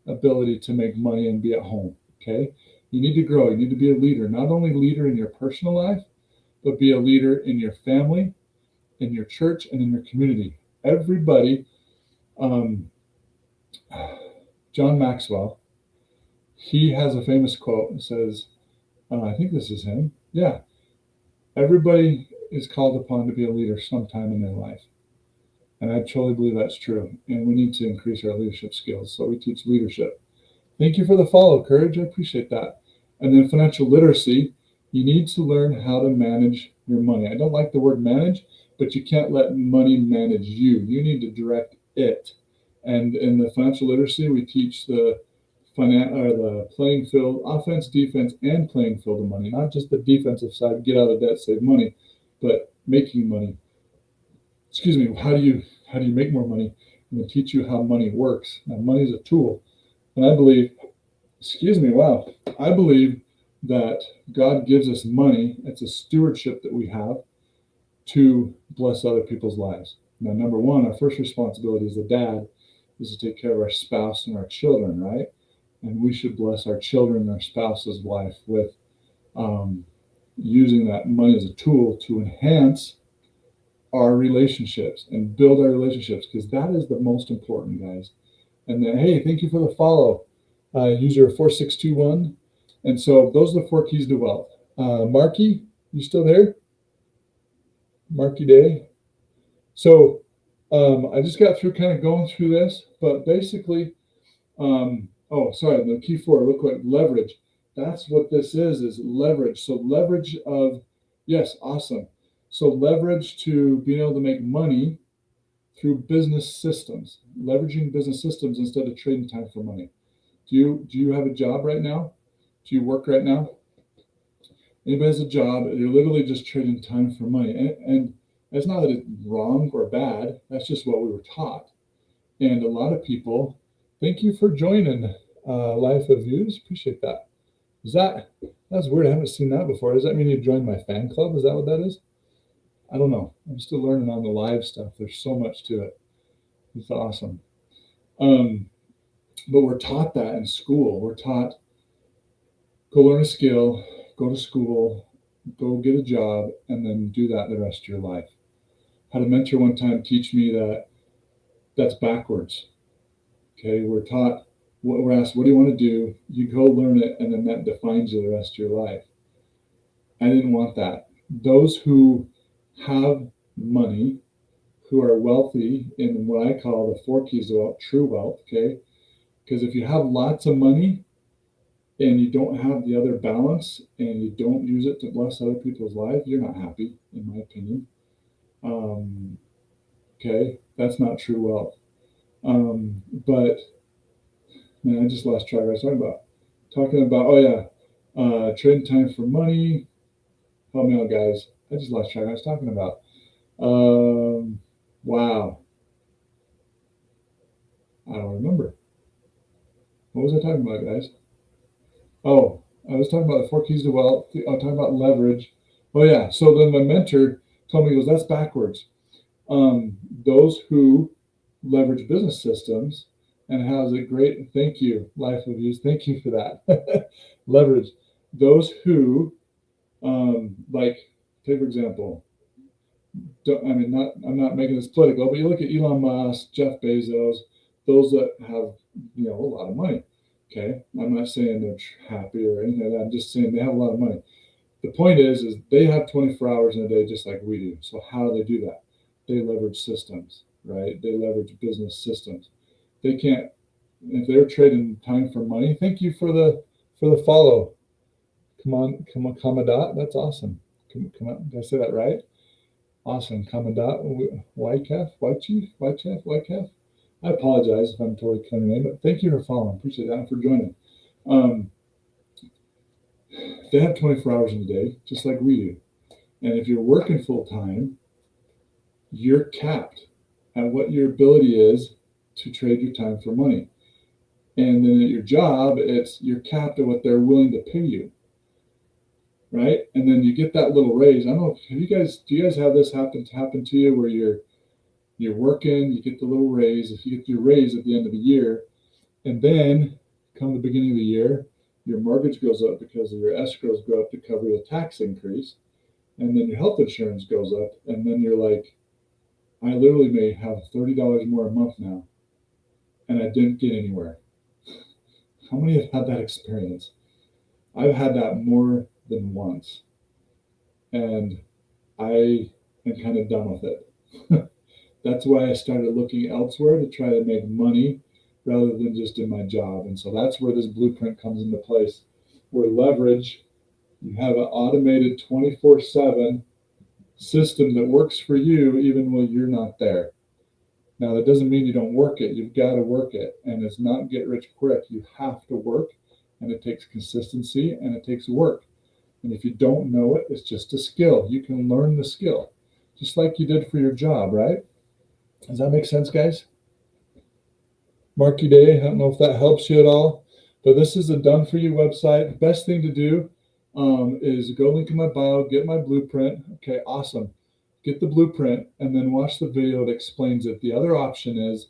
ability to make money and be at home. Okay? You need to grow. You need to be a leader. Not only a leader in your personal life, but be a leader in your family, in your church, and in your community. Everybody, John Maxwell, he has a famous quote that says, I think this is him. Yeah. Everybody is called upon to be a leader sometime in their life. And I truly believe that's true. And we need to increase our leadership skills. So we teach leadership. Thank you for the follow, Courage. I appreciate that. And then financial literacy, you need to learn how to manage your money. I don't like the word manage, but you can't let money manage you. You need to direct it. And in the financial literacy, we teach the playing field, offense, defense, and playing field of money, not just the defensive side, get out of debt, save money, but making money. Excuse me, how do you make more money? I'm going to teach you how money works. Now, money is a tool. And I believe, I believe that God gives us money. It's a stewardship that we have. to bless other people's lives. Now, number one, our first responsibility as a dad is to take care of our spouse and our children, right? And we should bless our children and our spouse's life with um, using that money as a tool to enhance our relationships and build our relationships, because that is the most important, guys. And then, hey, thank you for the follow, user 4621. And so those are the 4 keys to wealth. Marky, you still there? Marky Day. So I just got through kind of going through this, but basically, the key 4, look what leverage. That's what this is leverage. So leverage of, yes, awesome. So leverage to being able to make money through business systems, leveraging business systems instead of trading time for money. Do you have a job right now? Do you work right now? Anybody has a job, you're literally just trading time for money. And it's not that it's wrong or bad, that's just what we were taught. And a lot of people, thank you for joining Life of Views. Appreciate that. That's weird. I haven't seen that before. Does that mean you joined my fan club? Is that what that is? I don't know. I'm still learning on the live stuff. There's so much to it. It's awesome. But we're taught that in school. We're taught, go learn a skill, go to school, go get a job, and then do that the rest of your life. Had a mentor one time teach me that that's backwards. Okay, we're taught, we're asked, what do you want to do? You go learn it, and then that defines you the rest of your life. I didn't want that. Those who have money, who are wealthy in what I call the 4 keys of wealth, true wealth, okay? Because if you have lots of money and you don't have the other balance and you don't use it to bless other people's lives, you're not happy, in my opinion. Okay, that's not true wealth. But man, I just lost track. I was talking about trading time for money. Help me out, guys. I just lost track. I was talking about. Wow. I don't remember. What was I talking about, guys? Oh, I was talking about the 4 keys to wealth. I was talking about leverage. Oh yeah. So then my mentor told me, he goes, that's backwards. Those who leverage business systems and has a great, thank you, Life of Use. Thank you for that. Leverage. Those who, like, take for example, I'm not making this political, but you look at Elon Musk, Jeff Bezos, those that have, a lot of money. Okay, I'm not saying they're happy or anything like that. I'm just saying they have a lot of money. The point is they have 24 hours in a day just like we do. So how do they do that? They leverage systems, right? They leverage business systems. They can't, if they're trading time for money. Thank you for the follow. Come on, Kamadat. That's awesome. Come on, did I say that right? Awesome, Kamadat. Whitecalf. I apologize if I'm totally killing your name, but thank you for following. Appreciate that and for joining. They have 24 hours in a day, just like we do. And if you're working full time, you're capped at what your ability is to trade your time for money. And then at your job, you're capped at what they're willing to pay you. Right? And then you get that little raise. I don't know, do you guys have this happen to you where you're working, you get the little raise. If you get your raise at the end of the year, and then come the beginning of the year, your mortgage goes up because of your escrows go up to cover the tax increase, and then your health insurance goes up, and then you're like, I literally may have $30 more a month now, and I didn't get anywhere. How many have had that experience? I've had that more than once, and I am kind of done with it. That's why I started looking elsewhere to try to make money rather than just in my job. And so that's where this blueprint comes into place, where leverage, you have an automated 24/7 system that works for you even when you're not there. Now, that doesn't mean you don't work it. You've got to work it. And it's not get rich quick. You have to work, and it takes consistency, and it takes work. And if you don't know it, it's just a skill. You can learn the skill, just like you did for your job, right? Does that make sense, guys? Marky Day, I don't know if that helps you at all, but this is a done for you website. The best thing to do is go link in my bio, get my blueprint. Okay, awesome. get the blueprint, and then watch the video that explains it. The other option is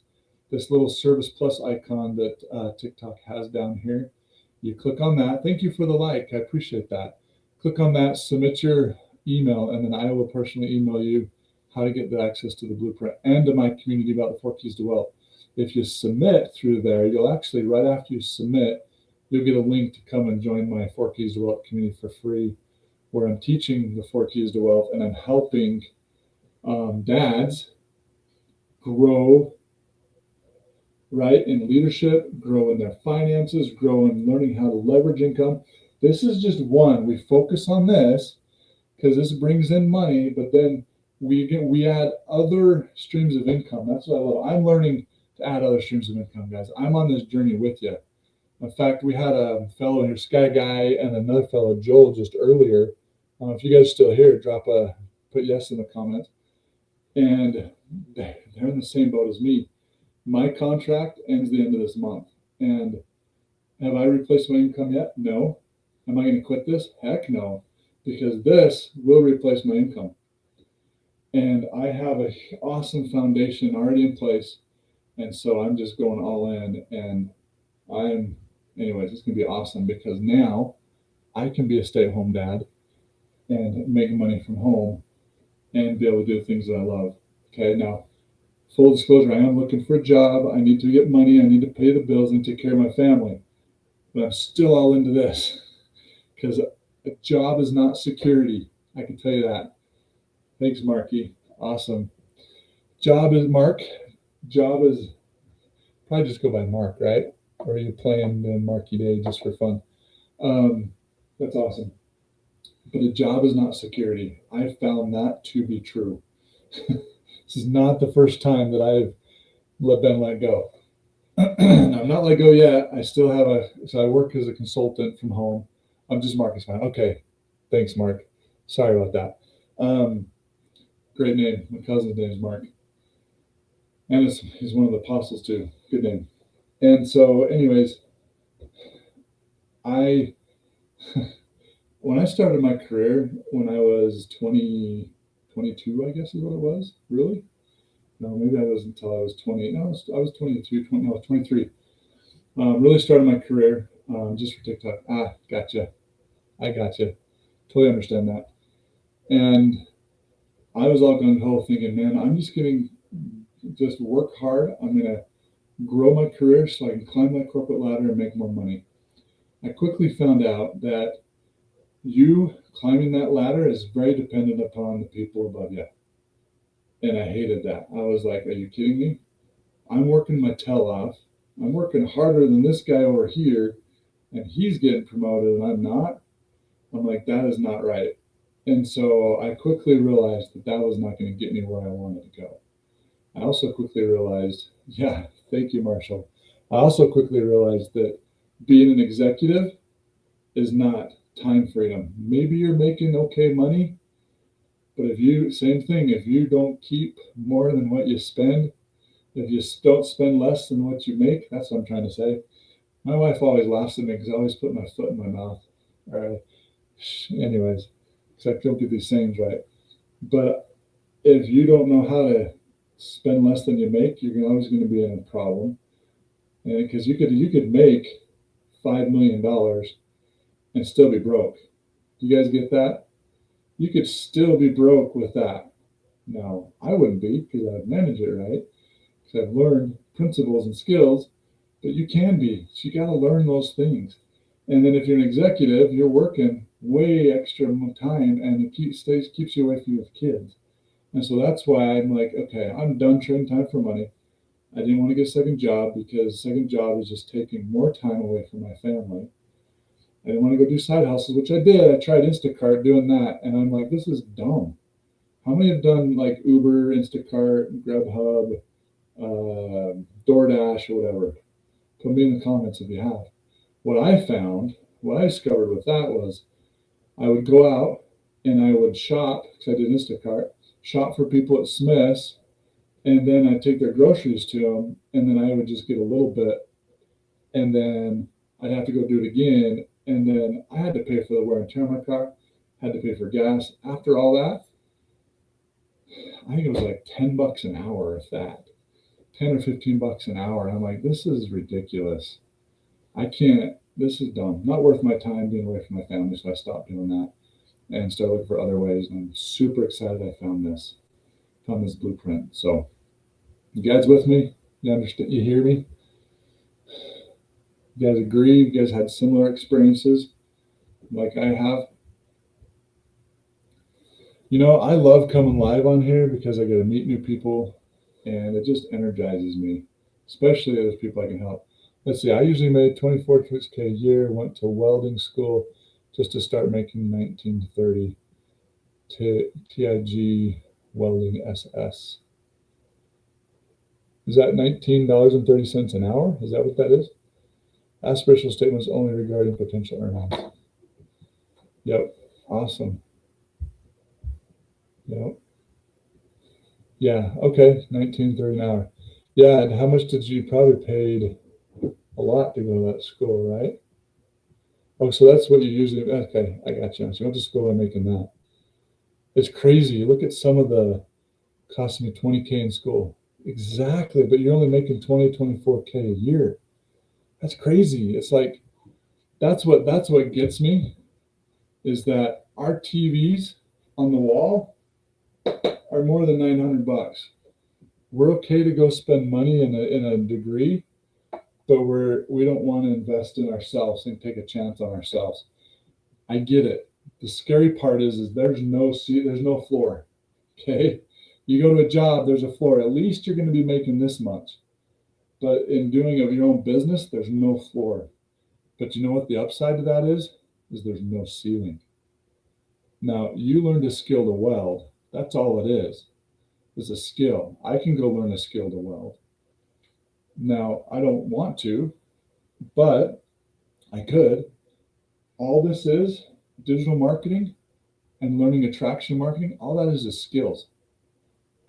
this little Service Plus icon that TikTok has down here. You click on that. Thank you for the like. I appreciate that. Click on that, submit your email, and then I will personally email you how to get the access to the blueprint and to my community about the 4 keys to wealth. If you submit through there, you'll actually, right after you submit, you'll get a link to come and join my 4 keys to wealth community for free, where I'm teaching the 4 keys to wealth and I'm helping dads grow right in leadership, grow in their finances, grow in learning how to leverage income. This is just one. We focus on this because this brings in money, but then we add other streams of income. That's what I love. I'm learning to add other streams of income, guys. I'm on this journey with you. In fact, we had a fellow here, Sky Guy, and another fellow, Joel, just earlier. If you guys are still here, put yes in the comments. And they're in the same boat as me. My contract ends the end of this month. And have I replaced my income yet? No. Am I going to quit this? Heck no. Because this will replace my income. And I have an awesome foundation already in place. And so I'm just going all in. And anyways, it's going to be awesome because now I can be a stay-at-home dad and make money from home and be able to do things that I love. Okay, now, full disclosure, I am looking for a job. I need to get money. I need to pay the bills and take care of my family. But I'm still all into this because a job is not security. I can tell you that. Thanks, Marky. Awesome. Job is probably just go by Mark, right? Or are you playing the Marky Day just for fun? That's awesome. But a job is not security. I found that to be true. This is not the first time that I've been let go. I'm not let go yet. I still have so I work as a consultant from home. I'm just Marcus fan. Okay. Thanks, Mark. Sorry about that. Great name. My cousin's name is Mark. And he's one of the apostles too. Good name. And so, anyways, when I started my career when I was 22, I guess is what it was. Really? No, maybe I was until I was 28. No, I was 22, I was 23. Really started my career just for TikTok. Gotcha. I gotcha. Totally understand that. And I was all gung ho thinking, man, I'm just going to just work hard. I'm going to grow my career so I can climb that corporate ladder and make more money. I quickly found out that you climbing that ladder is very dependent upon the people above you. And I hated that. I was like, are you kidding me? I'm working my tail off. I'm working harder than this guy over here, and he's getting promoted and I'm not. I'm like, that is not right. And so I quickly realized that was not going to get me where I wanted to go. I also quickly realized, thank you, Marshall. I also quickly realized that being an executive is not time freedom. Maybe you're making okay money, but if you don't keep more than what you spend, if you don't spend less than what you make, that's what I'm trying to say. My wife always laughs at me because I always put my foot in my mouth. Anyways, because I don't get these sayings right. But if you don't know how to spend less than you make, you're always going to be in a problem. And because you could make $5 million and still be broke. You guys get that? You could still be broke with that. Now, I wouldn't be because I'd manage it right. Because I've learned principles and skills, but you can be. So you got to learn those things. And then if you're an executive, you're working way extra time and it keeps you away from your kids. And so that's why I'm like, okay, I'm done trading time for money. I didn't want to get a second job because second job is just taking more time away from my family. I didn't want to go do side hustles, which I did. I tried Instacart doing that. And I'm like, this is dumb. How many have done like Uber, Instacart, Grubhub, DoorDash, or whatever? Put me in the comments if you have. What I discovered with that was I would go out and I would shop, because I did Instacart, shop for people at Smith's, and then I'd take their groceries to them, and then I would just get a little bit, and then I'd have to go do it again, and then I had to pay for the wear and tear on my car, had to pay for gas. After all that, I think it was like $10 an hour, if that, 10 or $15 an hour. And I'm like, this is ridiculous. I can't, this is dumb. Not worth my time being away from my family. So I stopped doing that and started looking for other ways. And I'm super excited I found this blueprint. So you guys with me? You understand? You hear me? You guys agree? You guys had similar experiences like I have? I love coming live on here because I get to meet new people and it just energizes me, especially those people I can help. Let's see, I usually made 24K a year, went to welding school just to start making 19 to 30 TIG welding SS. Is that $19.30 an hour? Is that what that is? Aspirational statements only regarding potential earnings. Yep, awesome. Yep. Yeah, okay, 19.30 an hour. Yeah, and how much did you probably paid a lot to go to that school, right? Oh, so that's what you usually, okay, I got you. So you went to school and making that. It's crazy. You look at some of the costing me 20K in school. Exactly, but you're only making 24K a year. That's crazy. It's like that's what gets me is that our TVs on the wall are more than $900. We're okay to go spend money in a degree, but we don't want to invest in ourselves and take a chance on ourselves. I get it. The scary part is there's no seat, there's no floor. Okay. You go to a job, there's a floor. At least you're going to be making this much. But in doing of your own business, there's no floor. But you know what the upside to that is? Is there's no ceiling. Now you learned a skill to weld. That's all it is. It's a skill. I can go learn a skill to weld. Now I don't want to, but I could. All this is digital marketing and learning attraction marketing. All that is skills,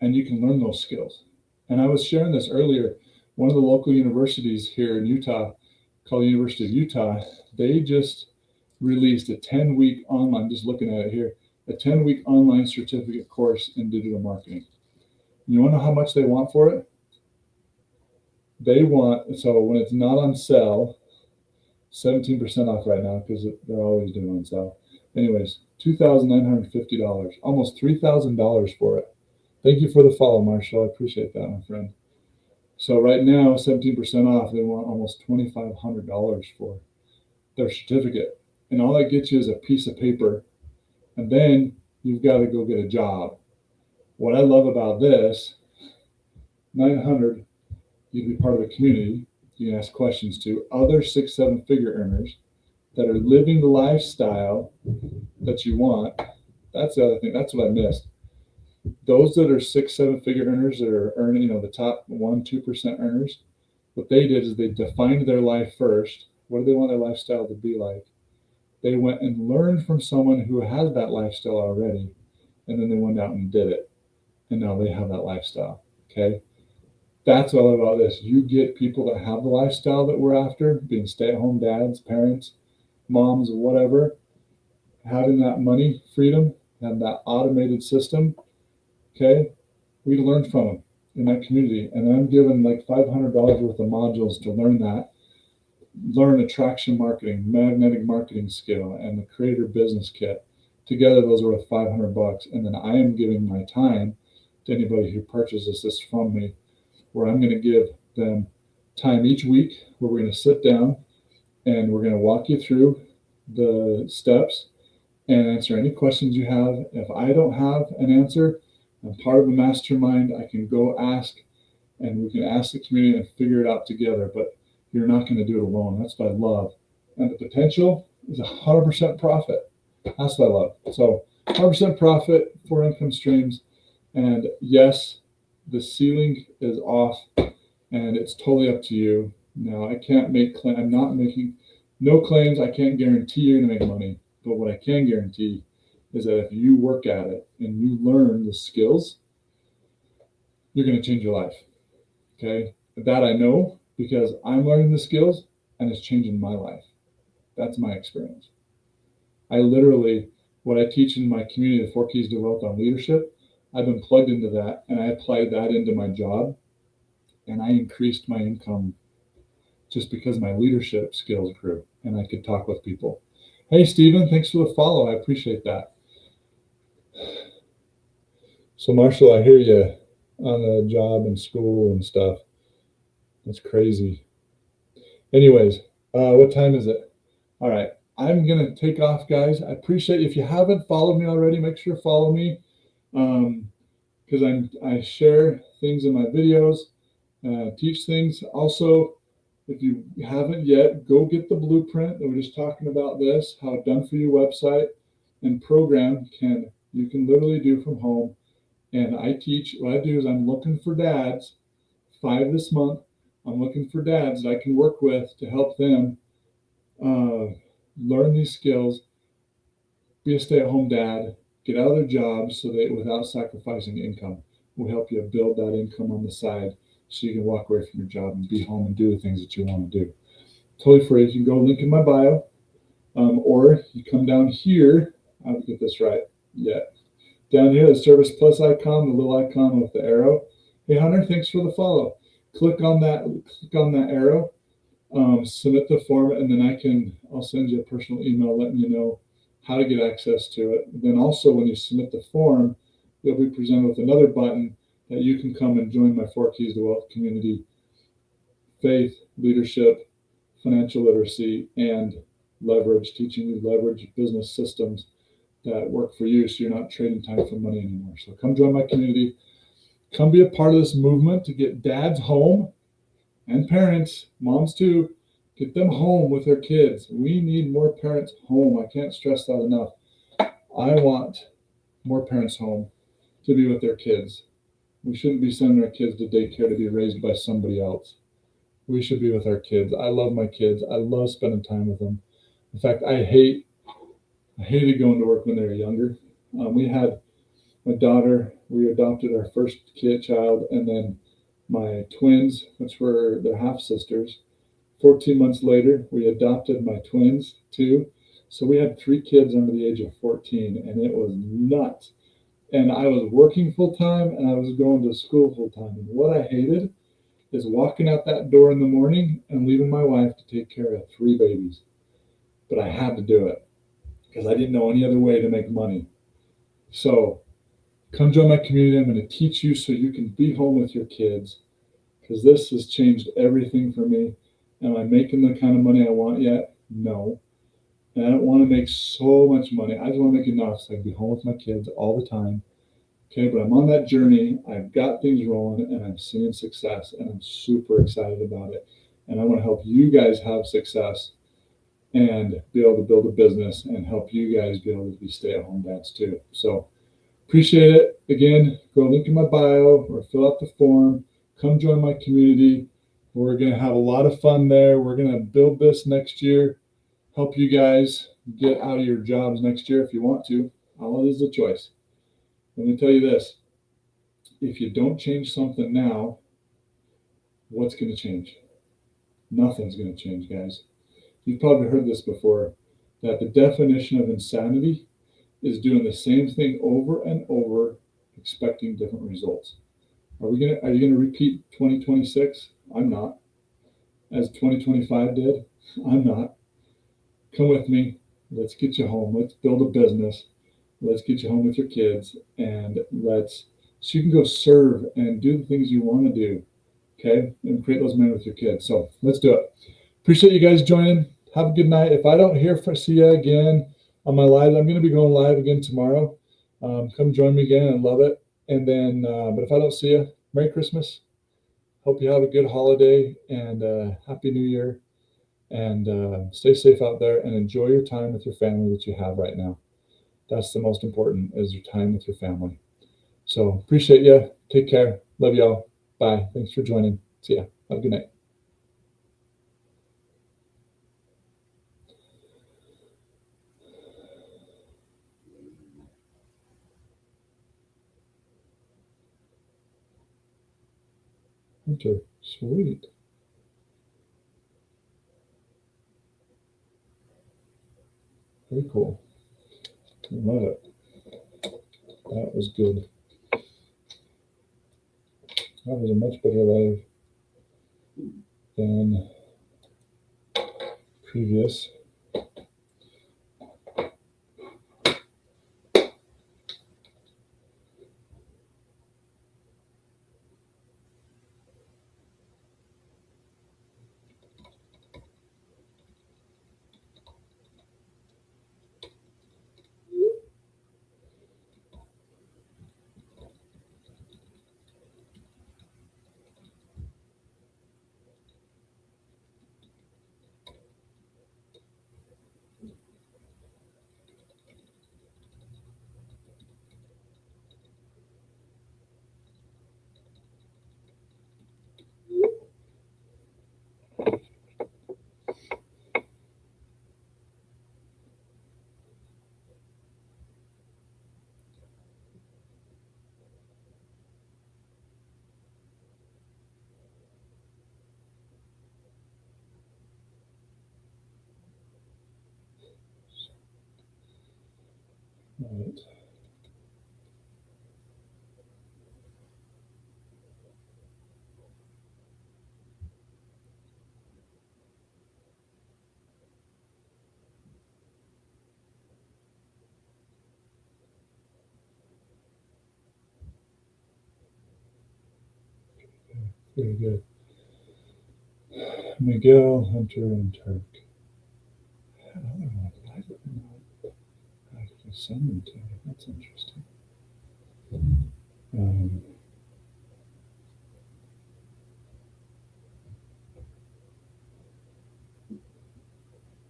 and you can learn those skills. And I was sharing this earlier. One of the local universities here in Utah, called the University of Utah, they just released a 10-week online, just looking at it here, a 10-week online certificate course in digital marketing. You want to know how much they want for it? They want, so when it's not on sale, 17% off right now because they're always doing on sale. Anyways, $2,950, almost $3,000 for it. Thank you for the follow, Marshall. I appreciate that, my friend. So right now, 17% off, they want almost $2,500 for their certificate. And all that gets you is a piece of paper. And then you've got to go get a job. What I love about this, 900, you can be part of a community. You can ask questions to other 6, 7 figure earners that are living the lifestyle that you want. That's the other thing. That's what I missed. Those that are 6, 7 figure earners that are earning, the top 1, 2% earners, what they did is they defined their life first. What do they want their lifestyle to be like? They went and learned from someone who has that lifestyle already, and then they went out and did it. And now they have that lifestyle. Okay. That's what I love about this. You get people that have the lifestyle that we're after, being stay-at-home dads, parents, moms, whatever, having that money freedom and that automated system. Okay, we learned from them in that community, and I'm given like $500 worth of modules to learn that. Learn attraction marketing, magnetic marketing skill, and the creator business kit. Together, those are worth $500, and then I am giving my time to anybody who purchases this from me, where I'm going to give them time each week where we're going to sit down and we're going to walk you through the steps and answer any questions you have. If I don't have an answer, I'm part of a mastermind. I can go ask, and we can ask the community and figure it out together. But you're not going to do it alone. That's what I love. And the potential is 100% profit. That's what I love. So 100% profit, 4 income streams. And yes, the ceiling is off, and it's totally up to you. Now, I can't make claim. I'm not making no claims. I can't guarantee you're going to make money. But what I can guarantee is that if you work at it and you learn the skills, you're going to change your life. Okay. That I know because I'm learning the skills and it's changing my life. That's my experience. I literally, what I teach in my community, the 4 keys to wealth on leadership, I've been plugged into that, and I applied that into my job, and I increased my income just because my leadership skills grew and I could talk with people. Hey, Stephen, thanks for the follow. I appreciate that. So, Marshall, I hear you on the job and school and stuff. That's crazy. Anyways, what time is it? All right. I'm going to take off, guys. I appreciate you. If you haven't followed me already, make sure to follow me because I share things in my videos, teach things. Also, if you haven't yet, go get the blueprint. We're just talking about this, how Done For You website and program you can literally do from home. And I teach, what I do is I'm looking for dads, 5 this month. I'm looking for dads that I can work with to help them learn these skills, be a stay-at-home dad, get out of their jobs so that without sacrificing income. We'll help you build that income on the side so you can walk away from your job and be home and do the things that you want to do. Totally free. You can go link in my bio, or you come down here. I'll get this right. Yeah. Down here, the Service Plus icon, the little icon with the arrow. Hey, Hunter, thanks for the follow. Click on that arrow, submit the form, and then I'll send you a personal email letting you know how to get access to it. Then also, when you submit the form, you'll be presented with another button that you can come and join my 4 Keys to Wealth community: faith, leadership, financial literacy, and leverage, teaching you leverage business systems that work for you so you're not trading time for money anymore. So come join my community. Come be a part of this movement to get dads home, and parents, moms too, get them home with their kids. We need more parents home. I can't stress that enough. I want more parents home to be with their kids. We shouldn't be sending our kids to daycare to be raised by somebody else. We should be with our kids. I love my kids. I love spending time with them. In fact, I hated going to work when they were younger. We had my daughter, we adopted our first child, and then my twins, which were their half sisters. 14 months later, we adopted my twins too. So we had 3 kids under the age of 14, and it was nuts. And I was working full time and I was going to school full time. And what I hated is walking out that door in the morning and leaving my wife to take care of 3 babies. But I had to do it because I didn't know any other way to make money. So come join my community. I'm going to teach you so you can be home with your kids, because this has changed everything for me. Am I making the kind of money I want yet? No. And I don't want to make so much money. I just want to make enough so I can be home with my kids all the time. Okay, but I'm on that journey. I've got things rolling and I'm seeing success, and I'm super excited about it. And I want to help you guys have success and be able to build a business and help you guys be able to be stay-at-home dads too. So appreciate it. Again, go link in my bio or fill out the form. Come join my community. We're going to have a lot of fun there. We're going to build this next year, help you guys get out of your jobs next year if you want to. All it is a choice. Let me tell you this. If you don't change something now, what's going to change? Nothing's going to change, guys. You've probably heard this before, that the definition of insanity is doing the same thing over and over, expecting different results. Are you gonna repeat 2026? I'm not. As 2025 did? I'm not. Come with me. Let's get you home. Let's build a business. Let's get you home with your kids, and so you can go serve and do the things you want to do. Okay? And create those men with your kids. So let's do it. Appreciate you guys joining. Have a good night. If I don't see you again on my live, I'm going to be going live again tomorrow. Come join me again. I love it. And then, but if I don't see you, Merry Christmas. Hope you have a good holiday and Happy New Year. And stay safe out there and enjoy your time with your family that you have right now. That's the most important, is your time with your family. So appreciate you. Take care. Love y'all. Bye. Thanks for joining. See ya. Have a good night. Okay, sweet. Very cool. I love it. That was good. That was a much better live than previous. All right. Pretty good. Miguel, Hunter, and Turk. I don't know if I can send them to me. That's interesting. Um,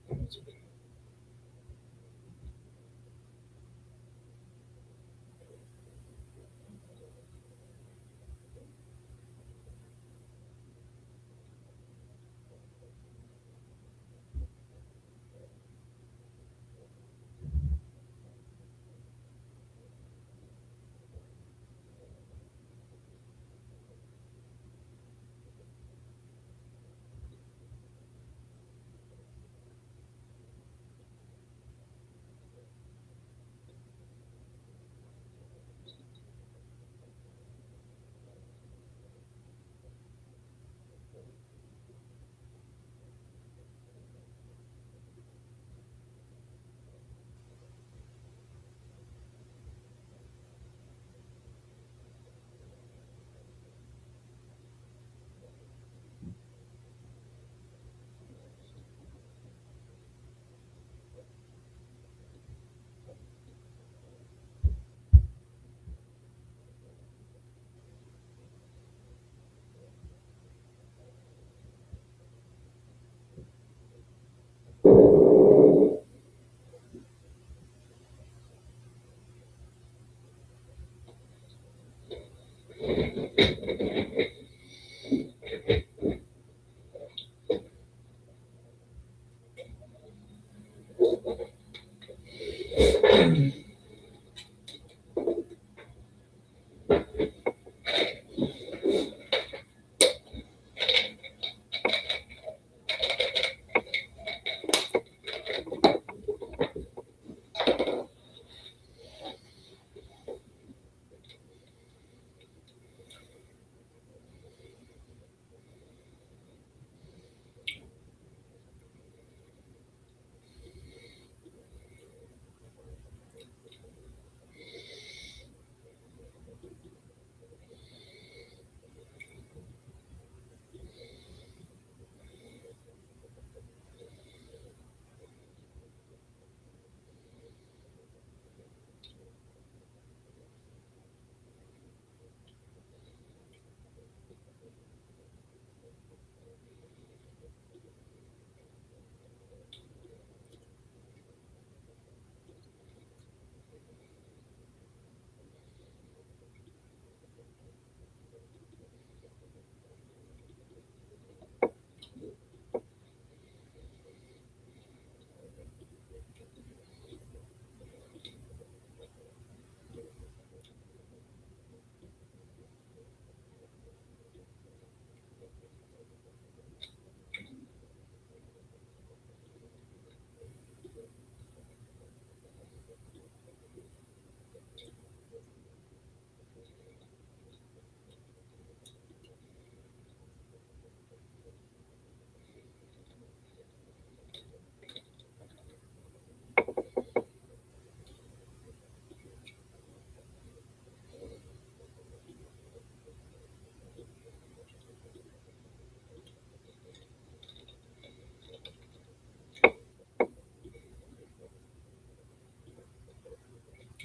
that's okay.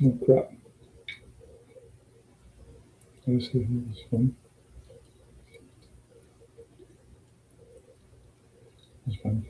Oh crap! Let's see this one. This one.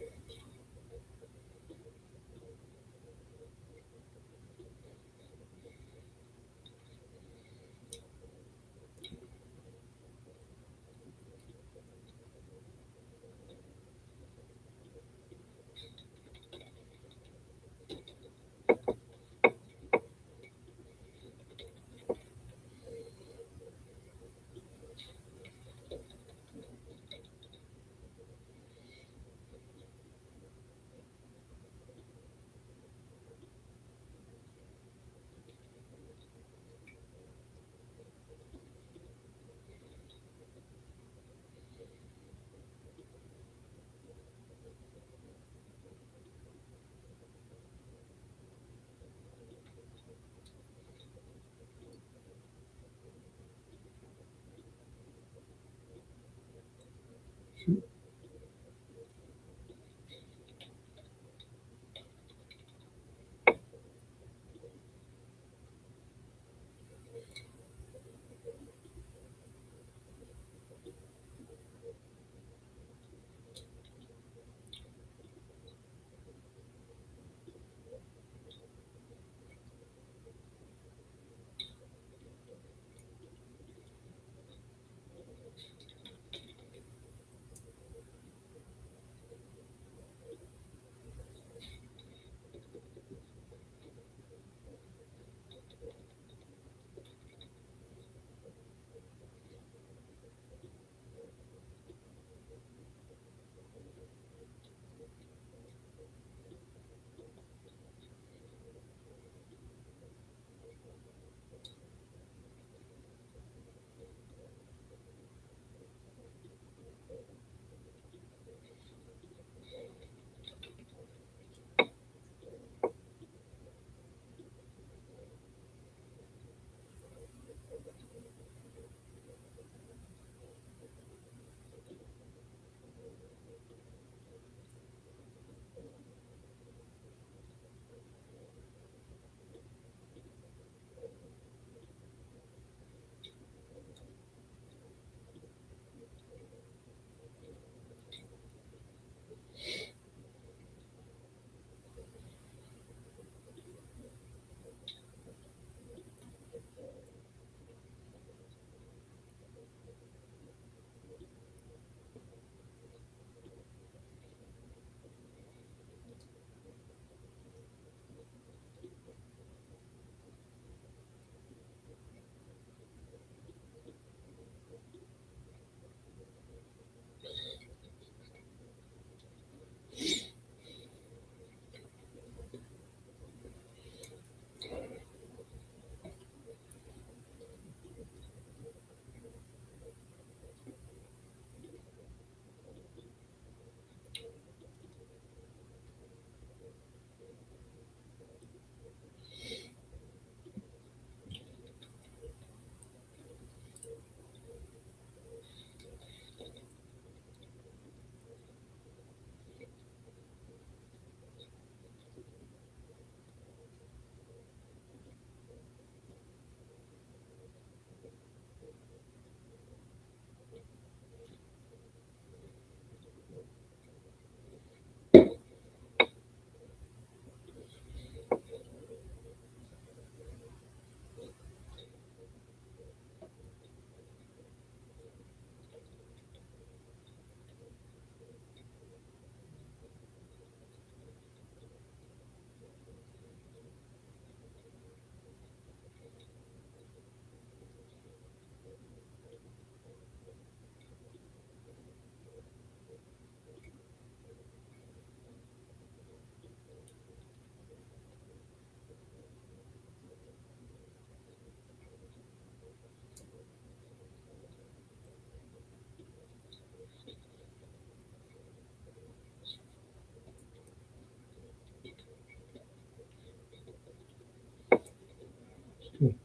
Good.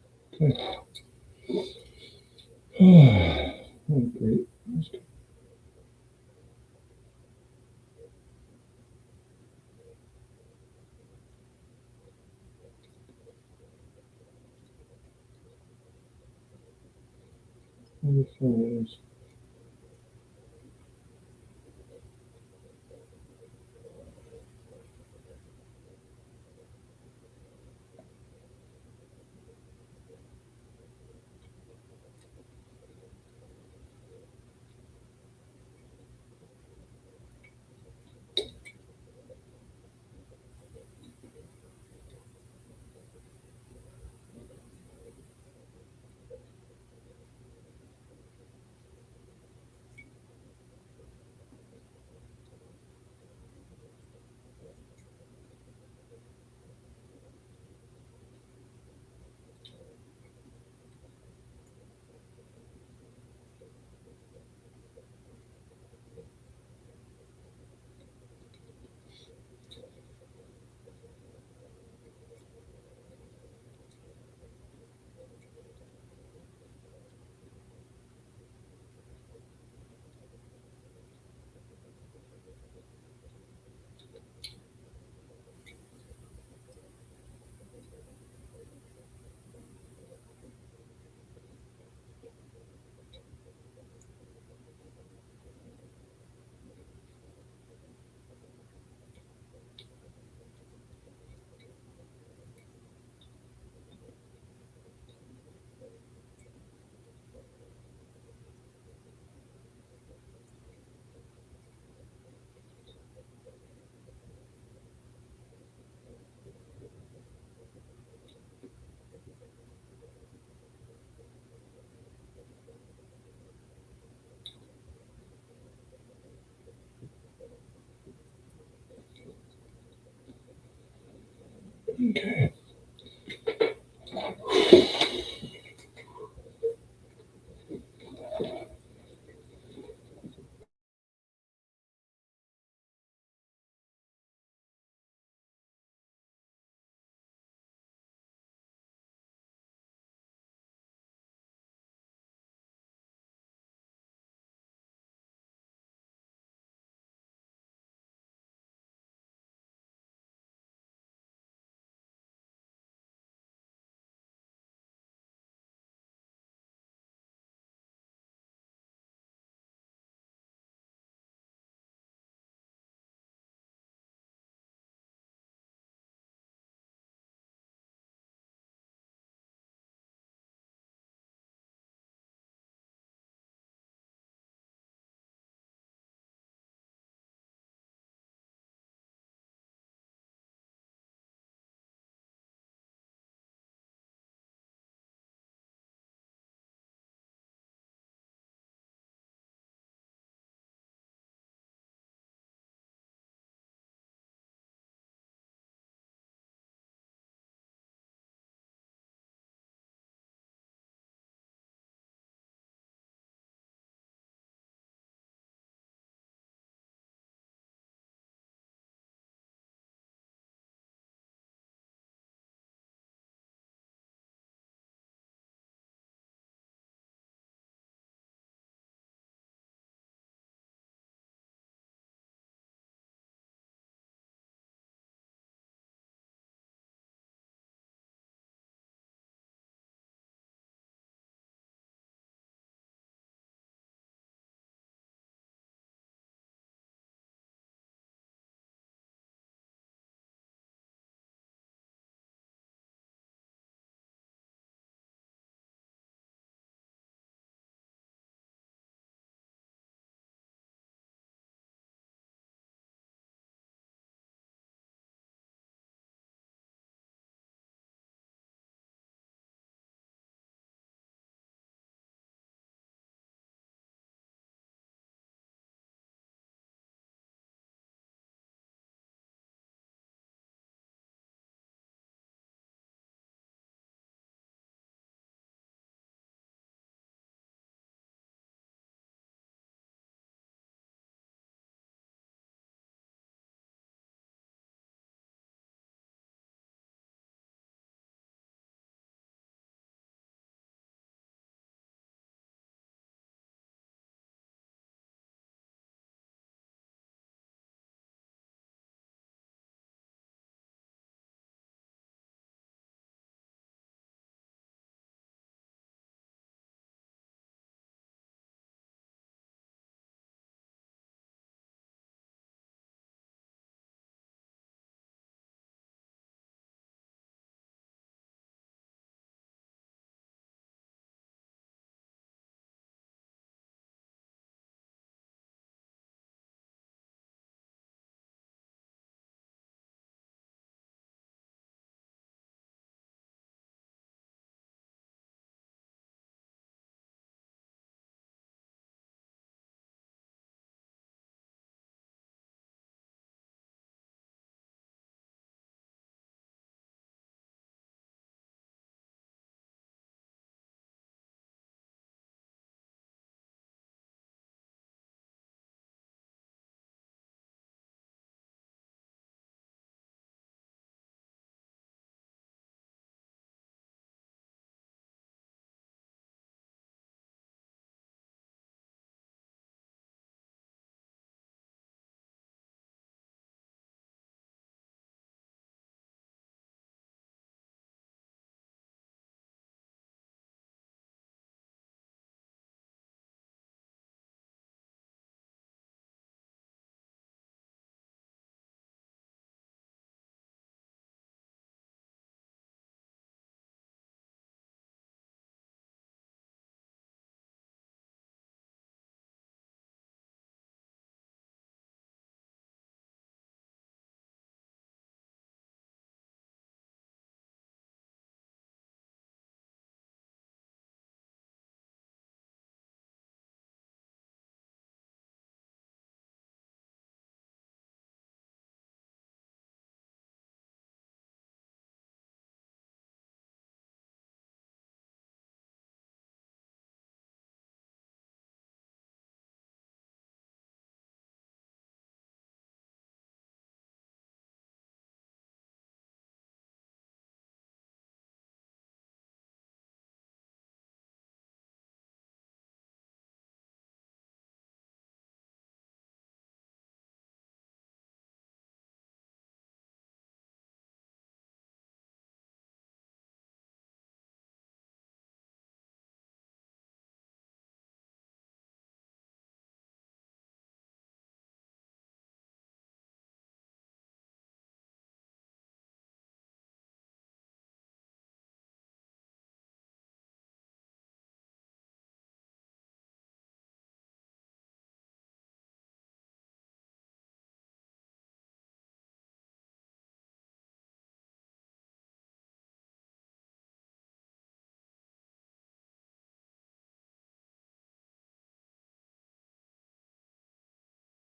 Okay. Oh, great. That's good. Okay.